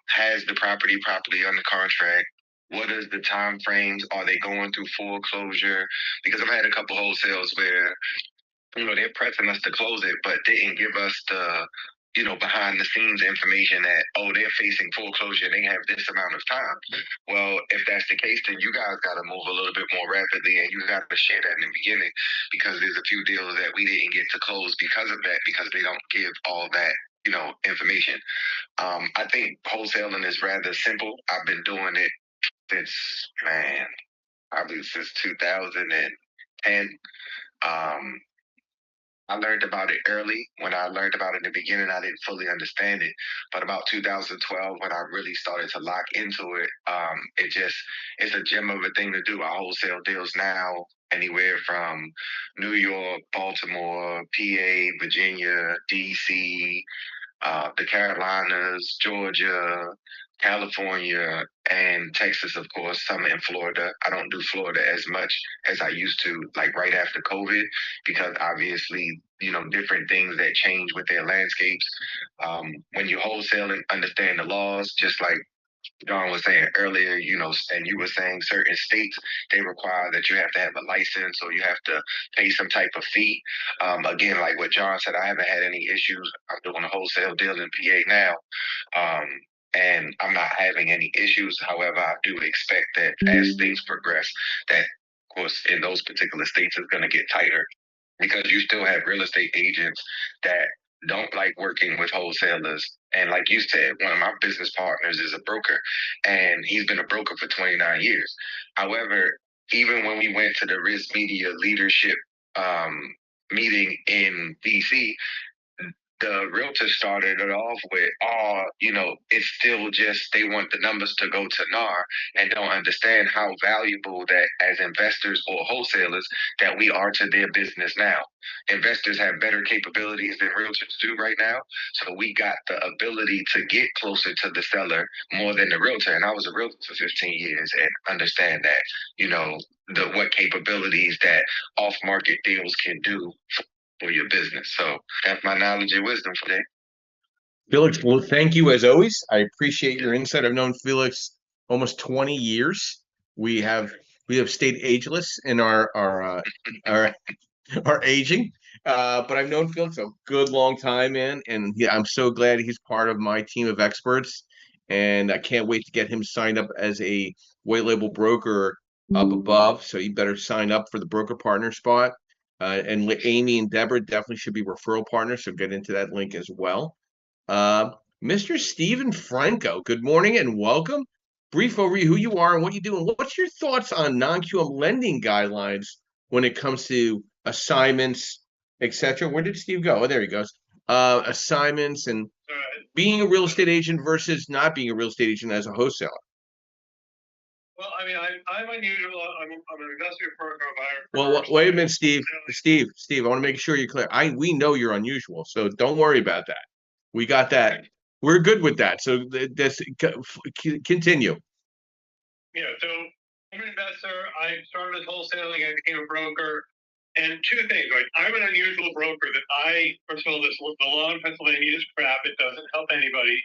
has the property properly under contract. What is the time frames? Are they going through foreclosure? Because I've had a couple wholesales where, they're pressing us to close it, but didn't give us the, behind the scenes information that, oh, they're facing foreclosure. They have this amount of time. Well, if that's the case, then you guys got to move a little bit more rapidly, and you got to share that in the beginning, because there's a few deals that we didn't get to close because of that, because they don't give all that, information. I think wholesaling is rather simple. I've been doing it since, probably since 2010. I learned about it early. When I learned about it in the beginning, I didn't fully understand it. But about 2012, when I really started to lock into it, it's a gem of a thing to do. I wholesale deals now anywhere from New York, Baltimore, PA, Virginia, DC, the Carolinas, Georgia, California, and Texas, of course, some in Florida. I don't do Florida as much as I used to, like right after COVID, because obviously, different things that change with their landscapes. When you wholesale and understand the laws, just like John was saying earlier, and you were saying certain states, they require that you have to have a license or you have to pay some type of fee. Again, like what John said, I haven't had any issues. I'm doing a wholesale deal in PA now. And I'm not having any issues. However, I do expect that as things progress, that of course in those particular states is going to get tighter, because you still have real estate agents that don't like working with wholesalers. And like you said, one of my business partners is a broker, and he's been a broker for 29 years. However, even when we went to the Riz Media leadership meeting in DC, the realtor started it off with, it's still just they want the numbers to go to NAR, and don't understand how valuable that as investors or wholesalers that we are to their business now. Investors have better capabilities than realtors do right now. So we got the ability to get closer to the seller more than the realtor. And I was a realtor for 15 years and understand that, what capabilities that off-market deals can do for your business. So that's my knowledge and wisdom for that. Felix, well, thank you as always. I appreciate your insight. I've known Felix almost 20 years. We have we have stayed ageless in our our aging. But I've known Felix a good long time, man, and I'm so glad he's part of my team of experts. And I can't wait to get him signed up as a white label broker up above. So you better sign up for the broker partner spot. And Amy and Deborah definitely should be referral partners. So get into that link as well. Uh, Mr. Stephen Franco, good morning and welcome. Brief overview who you are and what you do, and what's your thoughts on non-QM lending guidelines when it comes to assignments, etc. Where did Steve go? Oh, there he goes. Assignments and being a real estate agent versus not being a real estate agent as a wholesaler. Well, I mean, I'm unusual. I'm an industrial broker buyer. Well, wait a minute, Steve. Steve, I want to make sure you're clear. We know you're unusual, so don't worry about that. We got that. We're good with that. So this continue. Yeah. So I'm an investor. I started as wholesaling. I became a broker. And two things, right? I'm an unusual broker that first of all, the law in Pennsylvania is crap. It doesn't help anybody.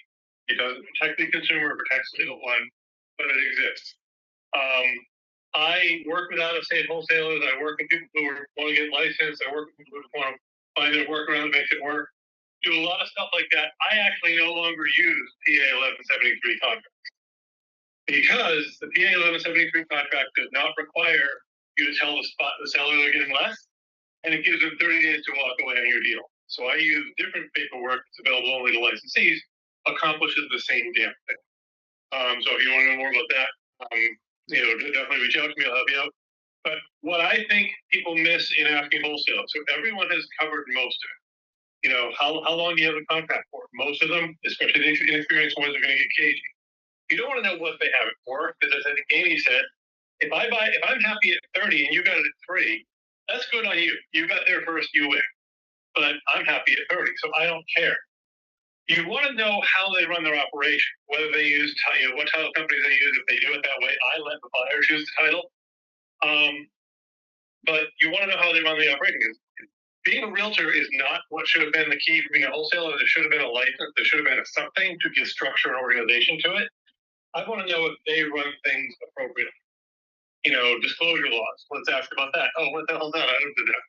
It doesn't protect the consumer. It protects the little one, but it exists. I work with out-of-state wholesalers. I work with people who want to get licensed. I work with people who want to find a workaround to make it work. Do a lot of stuff like that. I actually no longer use PA 1173 contracts because the PA 1173 contract does not require you to tell the seller they're getting less, and it gives them 30 days to walk away on your deal. So I use different paperwork that's available only to licensees, accomplishes the same damn thing. So if you want to know more about that, definitely reach out to me. I'll help you out. But what I think people miss in asking wholesale, so everyone has covered most of it. How long do you have a contract for? Most of them, especially the inexperienced ones, are going to get cagey. You don't want to know what they have it for, because as I think Amy said, if I'm happy at 30 and you got it at 3, that's good on you. You got there first, you win. But I'm happy at 30, so I don't care. You want to know how they run their operation, whether they use, what title companies they use. If they do it that way, I let the buyer choose the title. But you want to know how they run the operation. Being a realtor is not what should have been the key for being a wholesaler. There should have been a license. There should have been something to give structure and organization to it. I want to know if they run things appropriately. Disclosure laws. Let's ask about that. Oh, what the hell's that? I don't do that.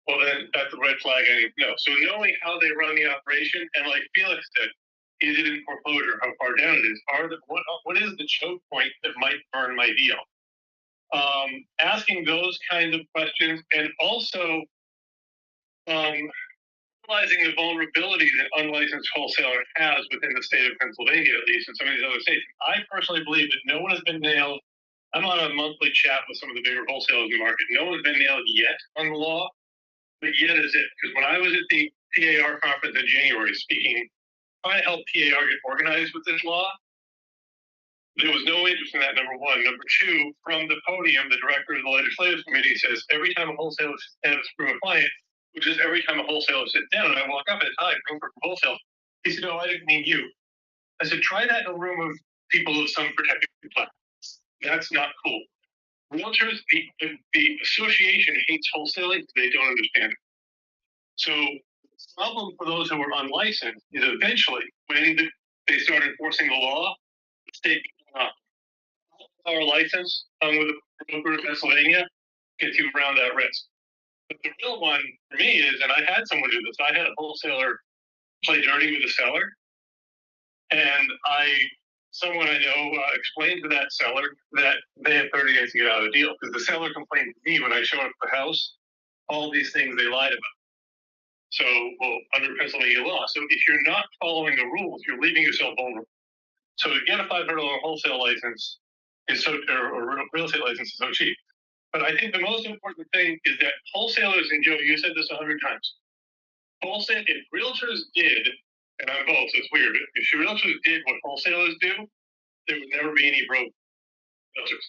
Well, then that's a red flag. I need to know. So knowing how they run the operation, and like Felix said, is it in foreclosure? How far down it is? What is the choke point that might burn my deal? Asking those kinds of questions, and also realizing the vulnerability that unlicensed wholesaler has within the state of Pennsylvania, at least in some of these other states. I personally believe that no one has been nailed. I'm on a monthly chat with some of the bigger wholesalers in the market. No one's been nailed yet on the law, but yet is it. Because when I was at the PAR conference in January speaking, trying to help PAR get organized with this law, there was no interest in that, number one. Number two, from the podium, the director of the legislative committee says every time a wholesaler stands through a client, which is every time a wholesaler sits down, and I walk up and hi, broker from wholesale. He said, "No, I didn't mean you." I said, "Try that in a room of people with some protected class. That's not cool." Realtors, the association hates wholesaling. They don't understand it. So the problem for those who are unlicensed is eventually when they start enforcing the law, the state our license with a broker in Pennsylvania gets you around that risk. But the real one for me is, and I had someone do this, I had a wholesaler play dirty with a seller, and someone I know explained to that seller that they had 30 days to get out of the deal, because the seller complained to me when I showed up at the house, all these things they lied about. So, under Pennsylvania law. So if you're not following the rules, you're leaving yourself vulnerable. So to get a $500 wholesale license or real estate license is so cheap. But I think the most important thing is that wholesalers, and Joe, you said this 100 times. If realtors did, and I'm both, so it's weird, but if realtors did what wholesalers do, there would never be any broke realtors.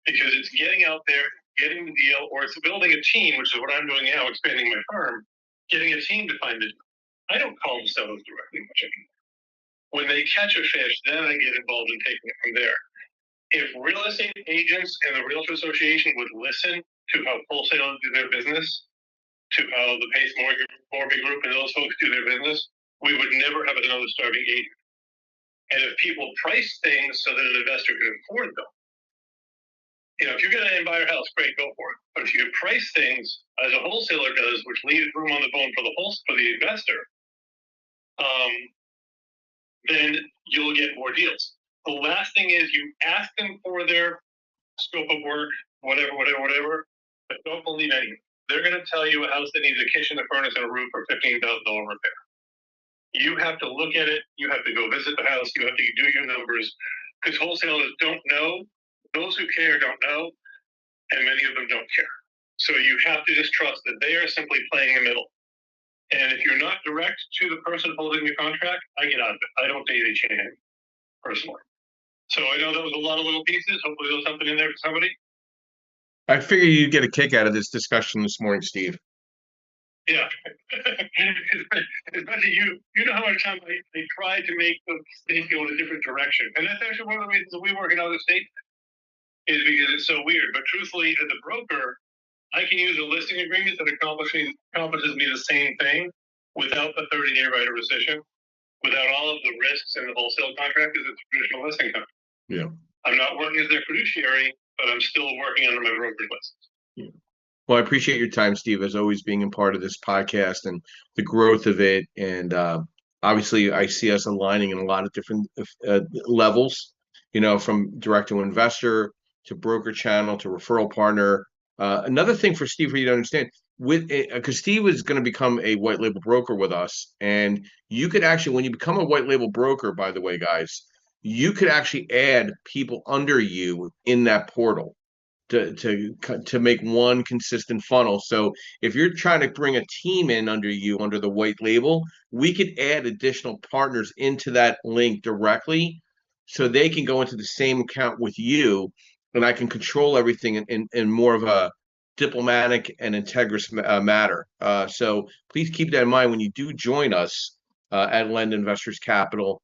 Because it's getting out there, getting the deal, or it's building a team, which is what I'm doing now, expanding my firm, getting a team to find it. I don't call the sellers directly much anymore. When they catch a fish, then I get involved in taking it from there. If real estate agents and the Realtor Association would listen to how wholesalers do their business, to how the Pace Mortgage Group and those folks do their business, we would never have another starving agent. And if people price things so that an investor can afford them, if you're going to buy your house, great, go for it. But if you price things as a wholesaler does, which leaves room on the bone for the investor, then you'll get more deals. The last thing is you ask them for their scope of work, whatever, but don't believe anything. They're going to tell you a house that needs a kitchen, a furnace, and a roof for $15,000 repair. You have to look at it. You have to go visit the house. You have to do your numbers, because wholesalers don't know. Those who care don't know, and many of them don't care. So you have to just trust that they are simply playing the middle. And if you're not direct to the person holding the contract, I get out of it. I don't daily chain it personally. So I know that was a lot of little pieces. Hopefully there's something in there for somebody. I figure you'd get a kick out of this discussion this morning, Steve. Yeah. Especially you know how much time I try to make the state go in a different direction. And that's actually one of the reasons that we work in other states, is because it's so weird. But truthfully, as a broker, I can use a listing agreement that accomplishes me the same thing without the 30-day right of rescission, without all of the risks in the wholesale contract as a traditional listing contract. Yeah. I'm not working as their fiduciary, but I'm still working under my broker's license. Yeah. Well, I appreciate your time, Steve, as always, being a part of this podcast and the growth of it. And obviously, I see us aligning in a lot of different levels, from direct to investor to broker channel to referral partner. Another thing for Steve, for you to understand, because Steve is going to become a white label broker with us. And you could actually, when you become a white label broker, by the way, guys, you could actually add people under you in that portal to make one consistent funnel. So if you're trying to bring a team in under you under the white label, we could add additional partners into that link directly, so they can go into the same account with you, and I can control everything in more of a diplomatic and integrous matter. So please keep that in mind when you do join us at Lend Investors Capital.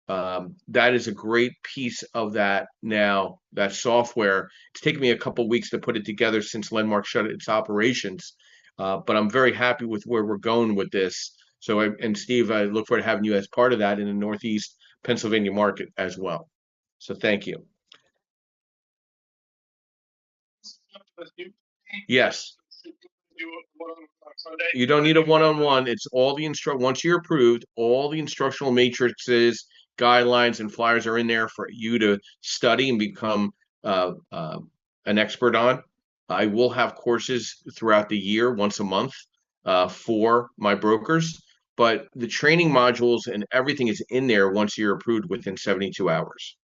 That is a great piece of that now, that software. It's taken me a couple weeks to put it together since Landmark shut its operations, but I'm very happy with where we're going with this. So, and Steve, I look forward to having you as part of that in the Northeast Pennsylvania market as well. So thank you. Yes. You don't need a one-on-one. It's all the once you're approved, all the instructional matrices, guidelines, and flyers are in there for you to study and become an expert on. I will have courses throughout the year, once a month, for my brokers, but the training modules and everything is in there once you're approved within 72 hours.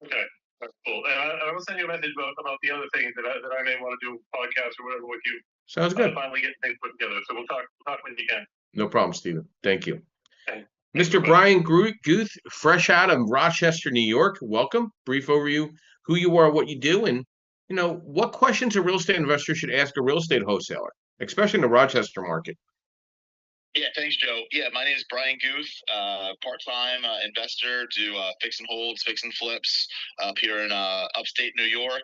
Okay. That's cool. And I will send you a message about the other things that I may want to do podcasts or whatever with you. Sounds good. Finally get things put together. So we'll talk when you can. No problem, Stephen. Thank you. Okay. Mr. Brian Guth, fresh out of Rochester, New York. Welcome. Brief overview, who you are, what you do, and what questions a real estate investor should ask a real estate wholesaler, especially in the Rochester market. Yeah, thanks, Joe. Yeah, my name is Brian Guth, part-time investor, do fix and holds, fix and flips up here in upstate New York,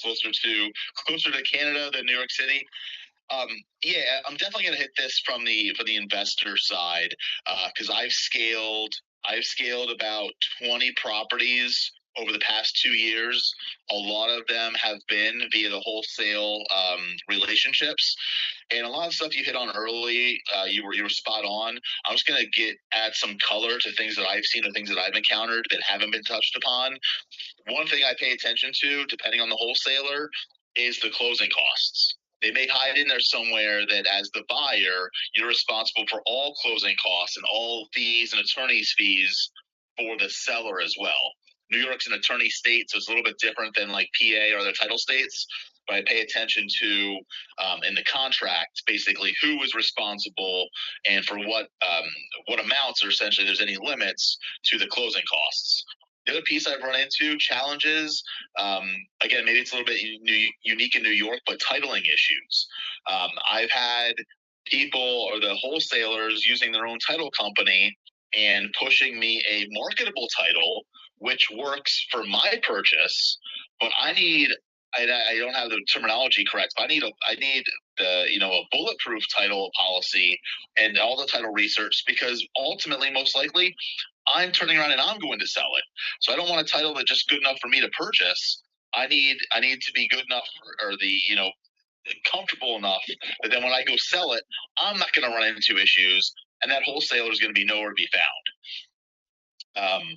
closer to Canada than New York City. Yeah, I'm definitely going to hit this for the investor side, because I've scaled about 20 properties over the past 2 years. A lot of them have been via the wholesale relationships. And a lot of stuff you hit on early, you were spot on. I'm just going to add some color to things that I've seen or things that I've encountered that haven't been touched upon. One thing I pay attention to, depending on the wholesaler, is the closing costs. They may hide in there somewhere that as the buyer, you're responsible for all closing costs and all fees and attorney's fees for the seller as well. New York's an attorney state, so it's a little bit different than like PA or other title states. But I pay attention to in the contract, basically who is responsible and for what amounts, or essentially there's any limits to the closing costs. The other piece I've run into challenges, again, maybe it's a little bit unique in New York, but titling issues. I've had people or the wholesalers using their own title company and pushing me a marketable title, which works for my purchase, but I don't have the terminology correct, but I need a bulletproof title policy and all the title research, because ultimately, most likely, I'm turning around and I'm going to sell it. So I don't want a title that's just good enough for me to purchase. I need to be good enough or the comfortable enough that then when I go sell it, I'm not going to run into issues, and that wholesaler is going to be nowhere to be found.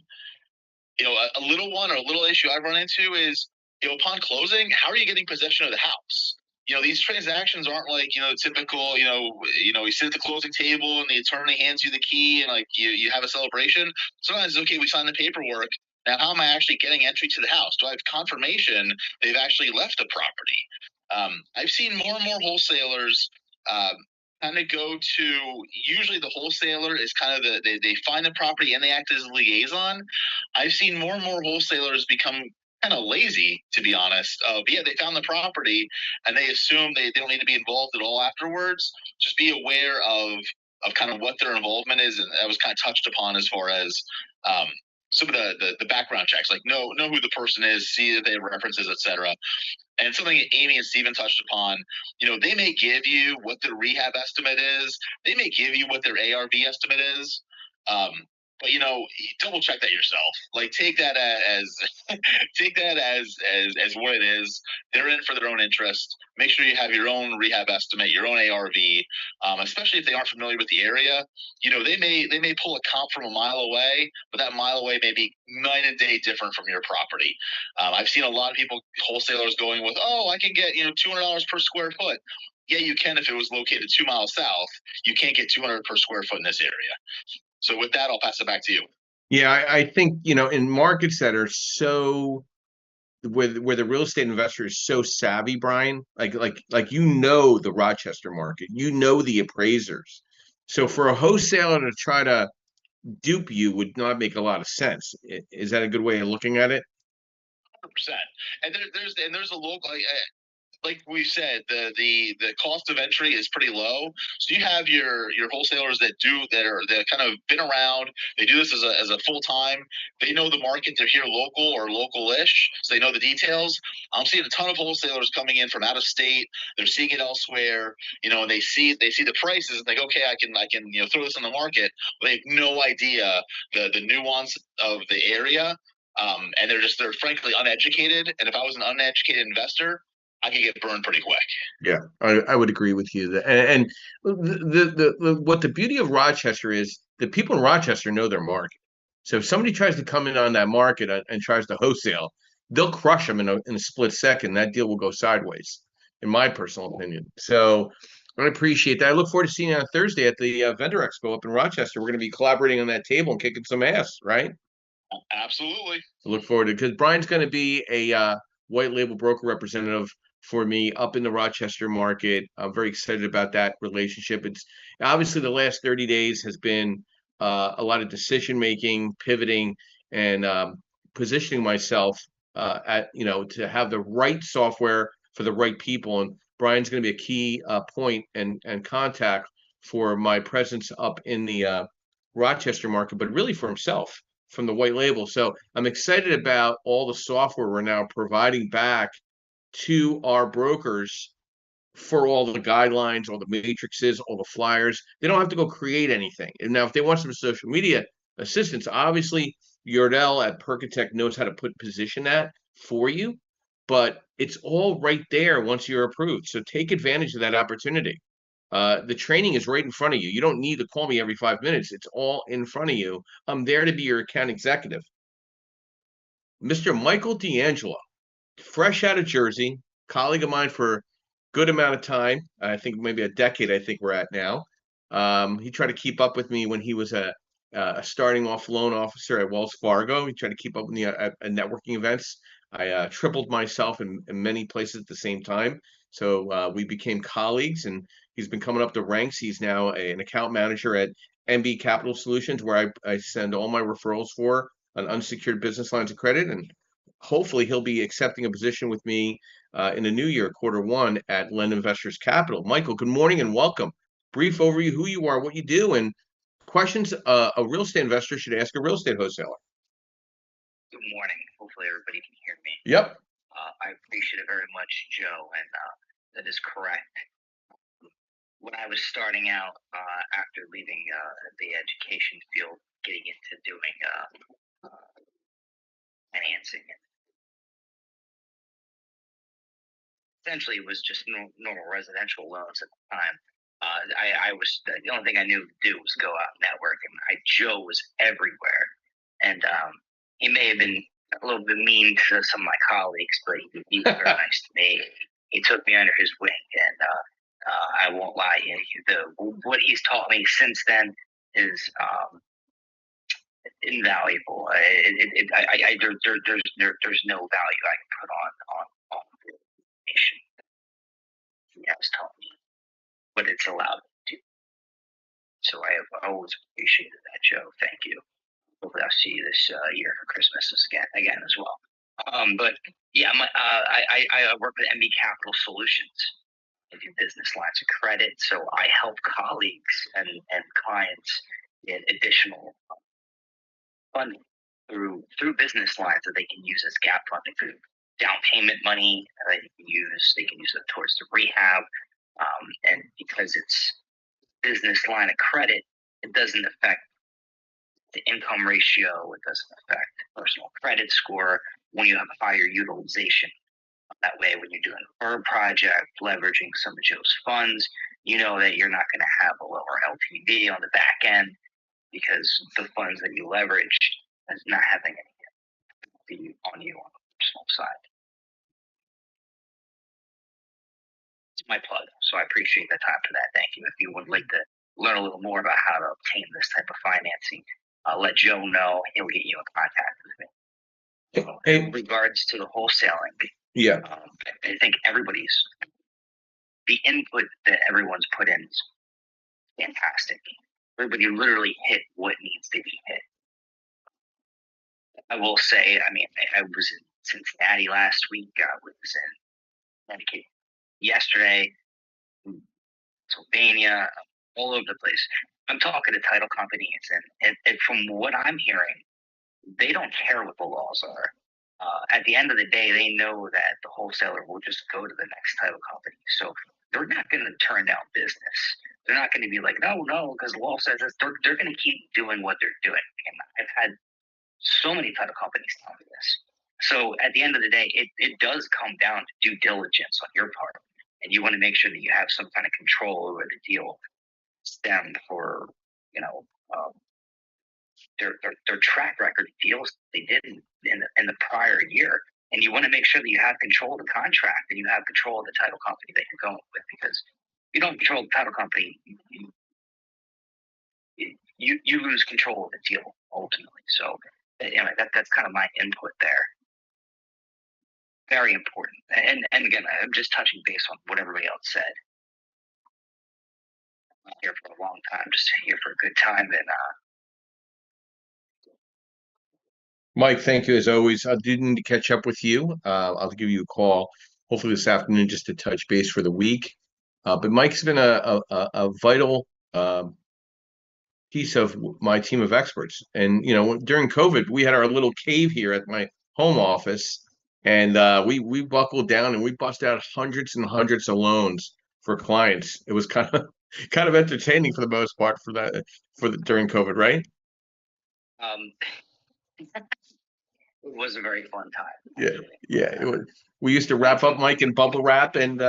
A little one or a little issue I run into is, upon closing, how are you getting possession of the house? These transactions aren't like, typical, you sit at the closing table and the attorney hands you the key and like you have a celebration. Sometimes it's okay, we sign the paperwork. Now, how am I actually getting entry to the house? Do I have confirmation they've actually left the property? I've seen more and more wholesalers kind of go to, usually the wholesaler is kind of they find the property and they act as a liaison. I've seen more and more wholesalers become kind of lazy, to be honest. Yeah, they found the property and they assume they don't need to be involved at all afterwards. Just be aware of kind of what their involvement is, and that was kind of touched upon as far as um, some of the background checks, like know who the person is, see that they have references, etc. And something that Amy and Steven touched upon, they may give you what their rehab estimate is. They may give you what their ARV estimate is. Um, but double check that yourself. Like take that as take that as what it is. They're in for their own interest. Make sure you have your own rehab estimate, your own ARV, especially if they aren't familiar with the area. They may pull a comp from a mile away, but that mile away may be night and day different from your property. I've seen a lot of people, wholesalers, going with, oh, I can get $200 per square foot. Yeah, you can if it was located 2 miles south. You can't get 200 per square foot in this area. So with that, I'll pass it back to you. Yeah, I think, in markets that are so where the real estate investor is so savvy, Brian, like the Rochester market, the appraisers. So for a wholesaler to try to dupe you would not make a lot of sense. Is that a good way of looking at it? 100%. And there's a local, like we said, the cost of entry is pretty low. So you have your wholesalers that kind of been around. They do this as a full time. They know the market. They're here local or local-ish, so they know the details. I'm seeing a ton of wholesalers coming in from out of state. They're seeing it elsewhere. And they see the prices and think, okay, I can throw this on the market. But they have no idea the nuance of the area. And they're frankly uneducated. And if I was an uneducated investor, I could get burned pretty quick. Yeah, I would agree with you. And what the beauty of Rochester is, the people in Rochester know their market. So if somebody tries to come in on that market and tries to wholesale, they'll crush them in a split second. That deal will go sideways, in my personal opinion. So I appreciate that. I look forward to seeing you on Thursday at the Vendor Expo up in Rochester. We're going to be collaborating on that table and kicking some ass, right? Absolutely. I look forward to it because Brian's going to be a white label broker representative for me up in the Rochester market. I'm very excited about that relationship. It's obviously the last 30 days has been a lot of decision making, pivoting, and positioning myself to have the right software for the right people. And Brian's going to be a key point and contact for my presence up in the Rochester market, but really for himself from the white label. So I'm excited about all the software we're now providing back to our brokers for all the guidelines, all the matrices, all the flyers. They don't have to go create anything. And now if they want some social media assistance, obviously Yordell at Perkatech knows how to position that for you, but it's all right there once you're approved. So take advantage of that opportunity. The training is right in front of you. You don't need to call me every 5 minutes. It's all in front of you. I'm there to be your account executive. Mr. Michael D'Angelo, fresh out of Jersey, colleague of mine for a good amount of time. I think maybe a decade, I think we're at now. He tried to keep up with me when he was a starting off loan officer at Wells Fargo. He tried to keep up with me at networking events. I tripled myself in many places at the same time. So we became colleagues, and he's been coming up the ranks. He's now an account manager at MB Capital Solutions, where I send all my referrals for on unsecured business lines of credit. And hopefully he'll be accepting a position with me in the new year, Q1 at Lend Investors Capital. Michael, good morning and welcome. Brief overview, who you are, what you do, and questions a real estate investor should ask a real estate wholesaler. Good morning. Hopefully everybody can hear me. Yep. I appreciate it very much, Joe, and that is correct. When I was starting out after leaving the education field, getting into doing financing, essentially it was just normal residential loans at the time. I was the only thing I knew to do was go out and network, and Joe was everywhere, and he may have been a little bit mean to some of my colleagues, but he was very nice to me. He took me under his wing, and I won't lie, what he's taught me since then is invaluable. There's no value I can put on the information he has taught me, but it's allowed me to. So I have always appreciated that, Joe. Thank you. Hopefully I'll see you this year for Christmas again as well. But yeah, I work with MB Capital Solutions. I do business lines of credit, so I help colleagues and clients get additional funding through business lines that they can use as gap funding, through down payment money that they can use it towards the rehab, and because it's business line of credit, it doesn't affect the income ratio, it doesn't affect personal credit score when you have higher utilization. That way, when you're doing a firm project, leveraging some of Joe's funds, you know that you're not going to have a lower LTV on the back end because the funds that you leverage is not having any on you on the personal side. It's my plug, so I appreciate the time for that. Thank you. If you would like to learn a little more about how to obtain this type of financing, let Joe know. He'll get you in contact with me. In regards to the wholesaling, Yeah. I think the input that everyone's put in is fantastic. Everybody literally hit what needs to be hit. I will say, I mean, I was in Cincinnati last week. I was in Connecticut yesterday, Pennsylvania, all over the place. I'm talking to title companies, and from what I'm hearing, they don't care what the laws are. At the end of the day, they know that the wholesaler will just go to the next title company. So they're not going to turn down business. They're not going to be like, no, because the law says this. They're going to keep doing what they're doing. And I've had so many title companies tell me this. So at the end of the day, it does come down to due diligence on your part. And you want to make sure that you have some kind of control over the deal stemmed for, their track record of deals they did in the prior year. And you want to make sure that you have control of the contract and you have control of the title company that you're going with, because if you don't control the title company, you lose control of the deal ultimately. So that's kind of my input there. Very important. And again, I'm just touching base on what everybody else said. I'm not here for a long time, just here for a good time. And Mike, thank you as always. I did need to catch up with you. I'll give you a call hopefully this afternoon just to touch base for the week. But Mike's been a vital piece of my team of experts. And during COVID, we had our little cave here at my home office, and we buckled down and we bust out hundreds and hundreds of loans for clients. It was kind of entertaining for the most part during COVID, right? it was a very fun time. Yeah. It was. We used to wrap up Mike in bubble wrap and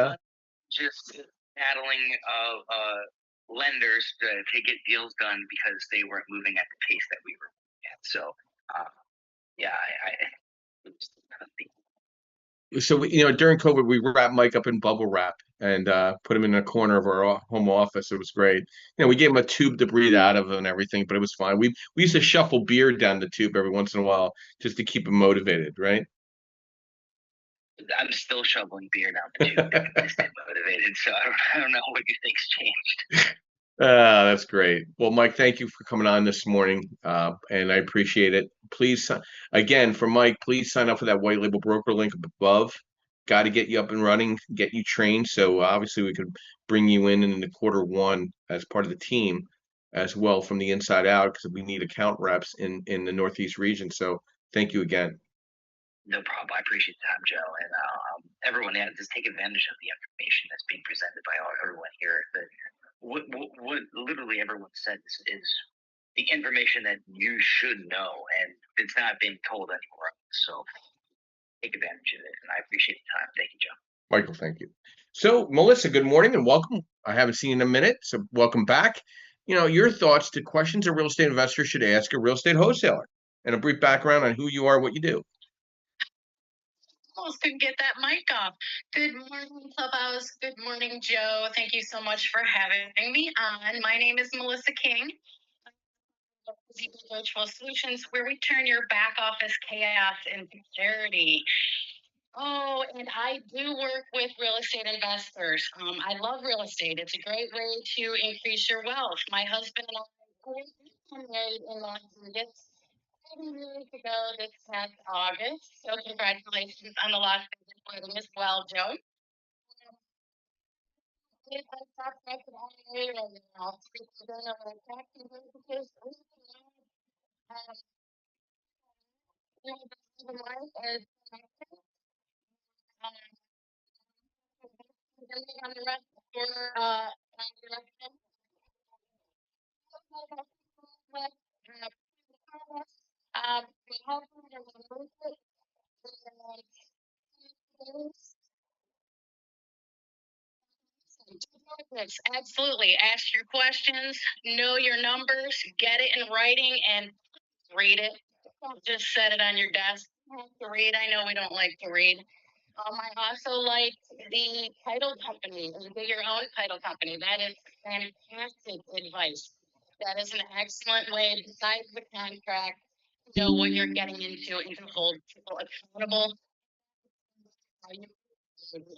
just battling lenders to get deals done because they weren't moving at the pace that we were at. So, So during COVID, we wrapped Mike up in bubble wrap and put him in a corner of our home office. It was great. We gave him a tube to breathe out of and everything, but it was fine. We used to shuffle beer down the tube every once in a while just to keep him motivated, right? I'm still shoveling beer down the tube to stay motivated. So I don't know what you think's changed. That's great. Well, Mike, thank you for coming on this morning, and I appreciate it. Please, again, for Mike, please sign up for that white label broker link above. Got to get you up and running, get you trained. So obviously we could bring you in the quarter 1 as part of the team as well from the inside out, because we need account reps in the Northeast region. So thank you again. No problem. I appreciate the time, Joe, and everyone. Just take advantage of the information that's being presented by everyone here. What literally everyone said is the information that you should know, and it's not being told anywhere else. So take advantage of it, and I appreciate the time. Thank you, Joe. Michael, thank you. So, Melissa, good morning and welcome. I haven't seen you in a minute, so welcome back. Your thoughts to questions a real estate investor should ask a real estate wholesaler, and a brief background on who you are, what you do. Almost couldn't get that mic off. Good morning, Clubhouse. Good morning, Joe. Thank you so much for having me on. My name is Melissa King. Virtual Solutions, where we turn your back office chaos into clarity. Oh, and I do work with real estate investors. I love real estate. It's a great way to increase your wealth. My husband and I were married in Las Vegas 7 years ago this past August. So congratulations on the Las Vegas wedding as well, Joe. If I talk about the IRA right now, it's going over tax advantages. The life as on the rest for direction. We hope absolutely. Ask your questions, know your numbers, get it in writing, and read it. Don't just set it on your desk. You have to read. I know we don't like to read. I also like the title company, and do your own title company. That is fantastic advice. That is an excellent way, besides the contract, to know what you're getting into and to hold people accountable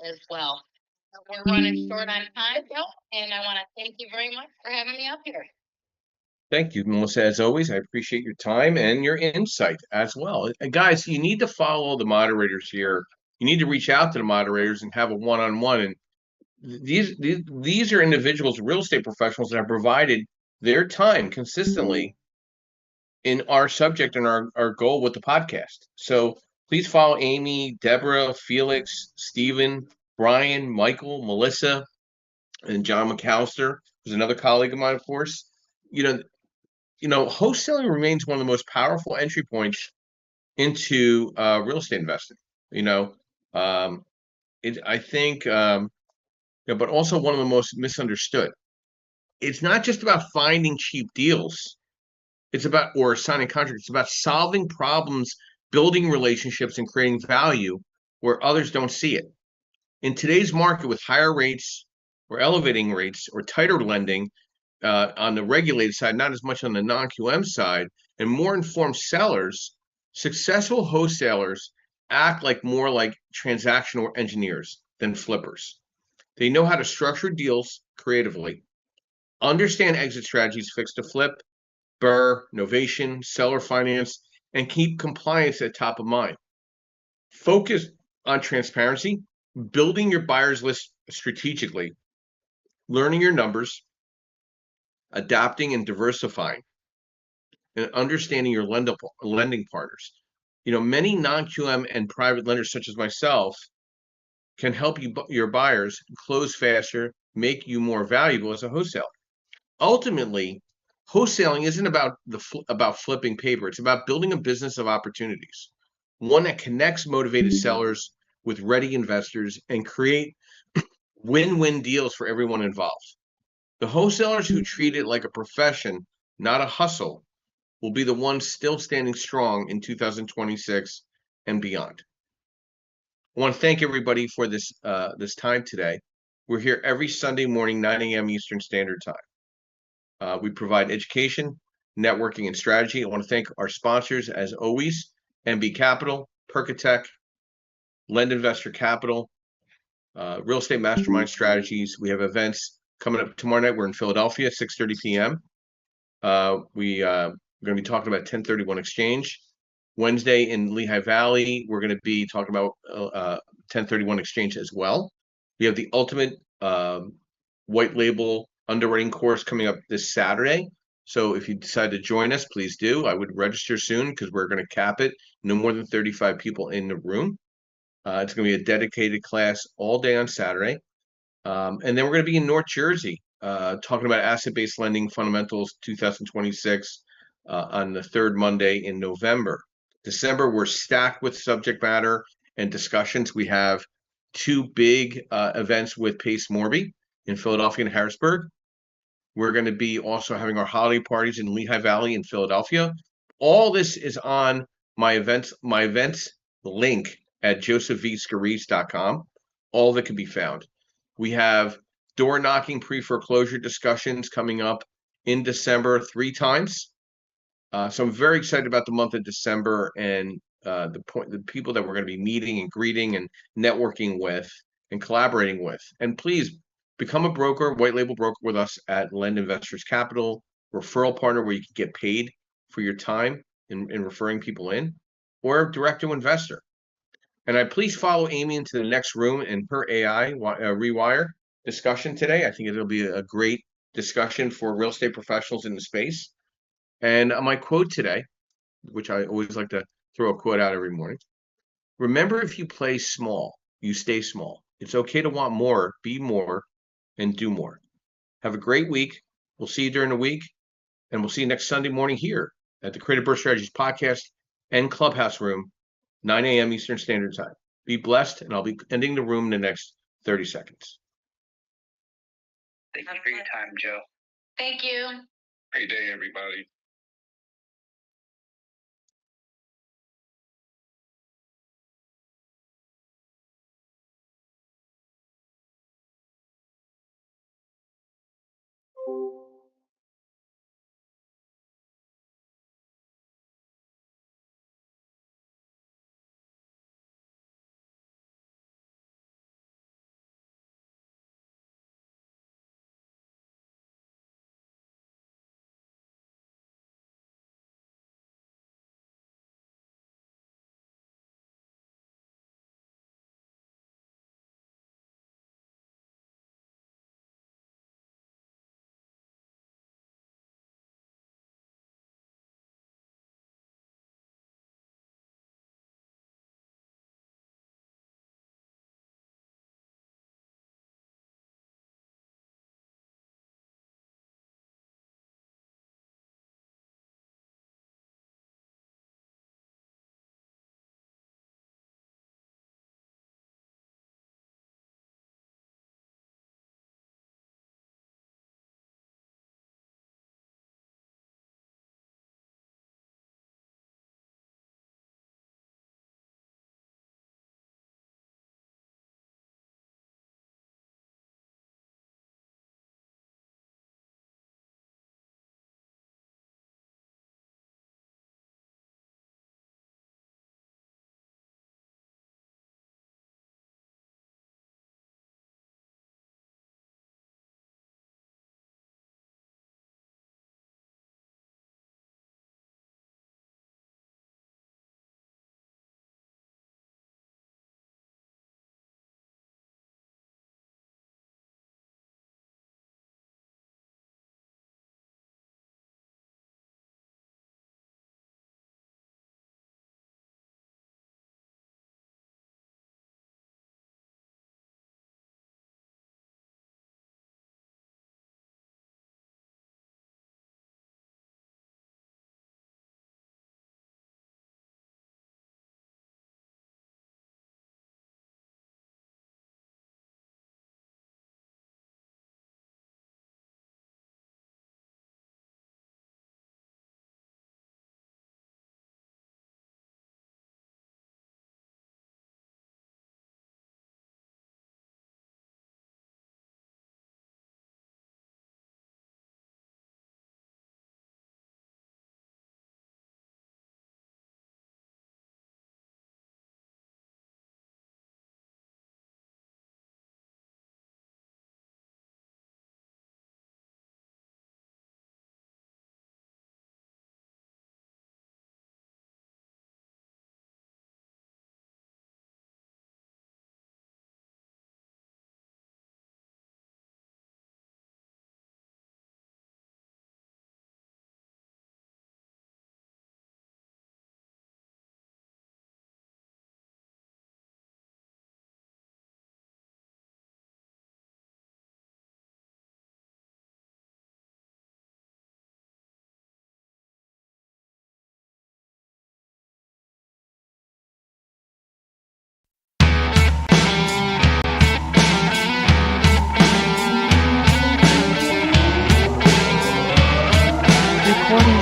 as well. We're running short on time, Joe, and I want to thank you very much for having me up here. Thank you, Melissa. As always, I appreciate your time and your insight as well. And guys, you need to follow the moderators here. You need to reach out to the moderators and have a one-on-one. And these are individuals, real estate professionals, that have provided their time consistently in our subject and our goal with the podcast. So please follow Amy, Deborah, Felix, Stephen, Brian, Michael, Melissa, and John McAllister, who's another colleague of mine, of course. Wholesaling remains one of the most powerful entry points into real estate investing. I think, but also one of the most misunderstood. It's not just about finding cheap deals. Or signing contracts. It's about solving problems, building relationships, and creating value where others don't see it. In today's market, with higher rates or elevating rates or tighter lending on the regulated side, not as much on the non-QM side, and more informed sellers, successful wholesalers act more like transactional engineers than flippers. They know how to structure deals creatively, understand exit strategies, fix to flip, BRRRR, novation, seller finance, and keep compliance at top of mind. Focus on transparency, building your buyers list strategically, learning your numbers, adapting and diversifying, and understanding your lending partners. Many non-QM and private lenders, such as myself, can help your buyers close faster, make you more valuable as a wholesaler. Ultimately, wholesaling isn't about flipping paper. It's about building a business of opportunities, one that connects motivated sellers with ready investors and create win-win deals for everyone involved. The wholesalers who treat it like a profession, not a hustle, will be the ones still standing strong in 2026 and beyond. I want to thank everybody for this time today. We're here every Sunday morning, 9 a.m. Eastern Standard Time. We provide education, networking, and strategy. I want to thank our sponsors, as always, MB Capital, Percatech, Lend Investor Capital, Real Estate Mastermind Strategies. We have events coming up tomorrow night. We're in Philadelphia, 6:30 p.m. We're going to be talking about 1031 exchange. Wednesday in Lehigh Valley, we're going to be talking about 1031 exchange as well. We have the ultimate white label underwriting course coming up this Saturday. So if you decide to join us, please do. I would register soon because we're going to cap it. No more than 35 people in the room. It's going to be a dedicated class all day on Saturday. And then we're going to be in North Jersey talking about asset-based lending fundamentals 2026 on the third Monday in November. December, we're stacked with subject matter and discussions. We have two big events with Pace Morby in Philadelphia and Harrisburg. We're going to be also having our holiday parties in Lehigh Valley in Philadelphia. All this is on my events link at josephvscarice.com. All that can be found. We have door knocking pre-foreclosure discussions coming up in December 3 times. So I'm very excited about the month of December and the people that we're going to be meeting and greeting and networking with and collaborating with. And please become a broker, white label broker with us at Lend Investors Capital, referral partner where you can get paid for your time in referring people in, or direct to investor. And I please follow Amy into the next room in her AI rewire discussion today. I think it'll be a great discussion for real estate professionals in the space. And my quote today, which I always like to throw a quote out every morning. Remember, if you play small, you stay small. It's okay to want more, be more, and do more. Have a great week. We'll see you during the week, and we'll see you next Sunday morning here at the Creative Birth Strategies podcast and Clubhouse Room, 9 a.m. Eastern Standard Time. Be blessed, and I'll be ending the room in the next 30 seconds. Thank you for your time, Joe. Thank you. Great day, everybody. recording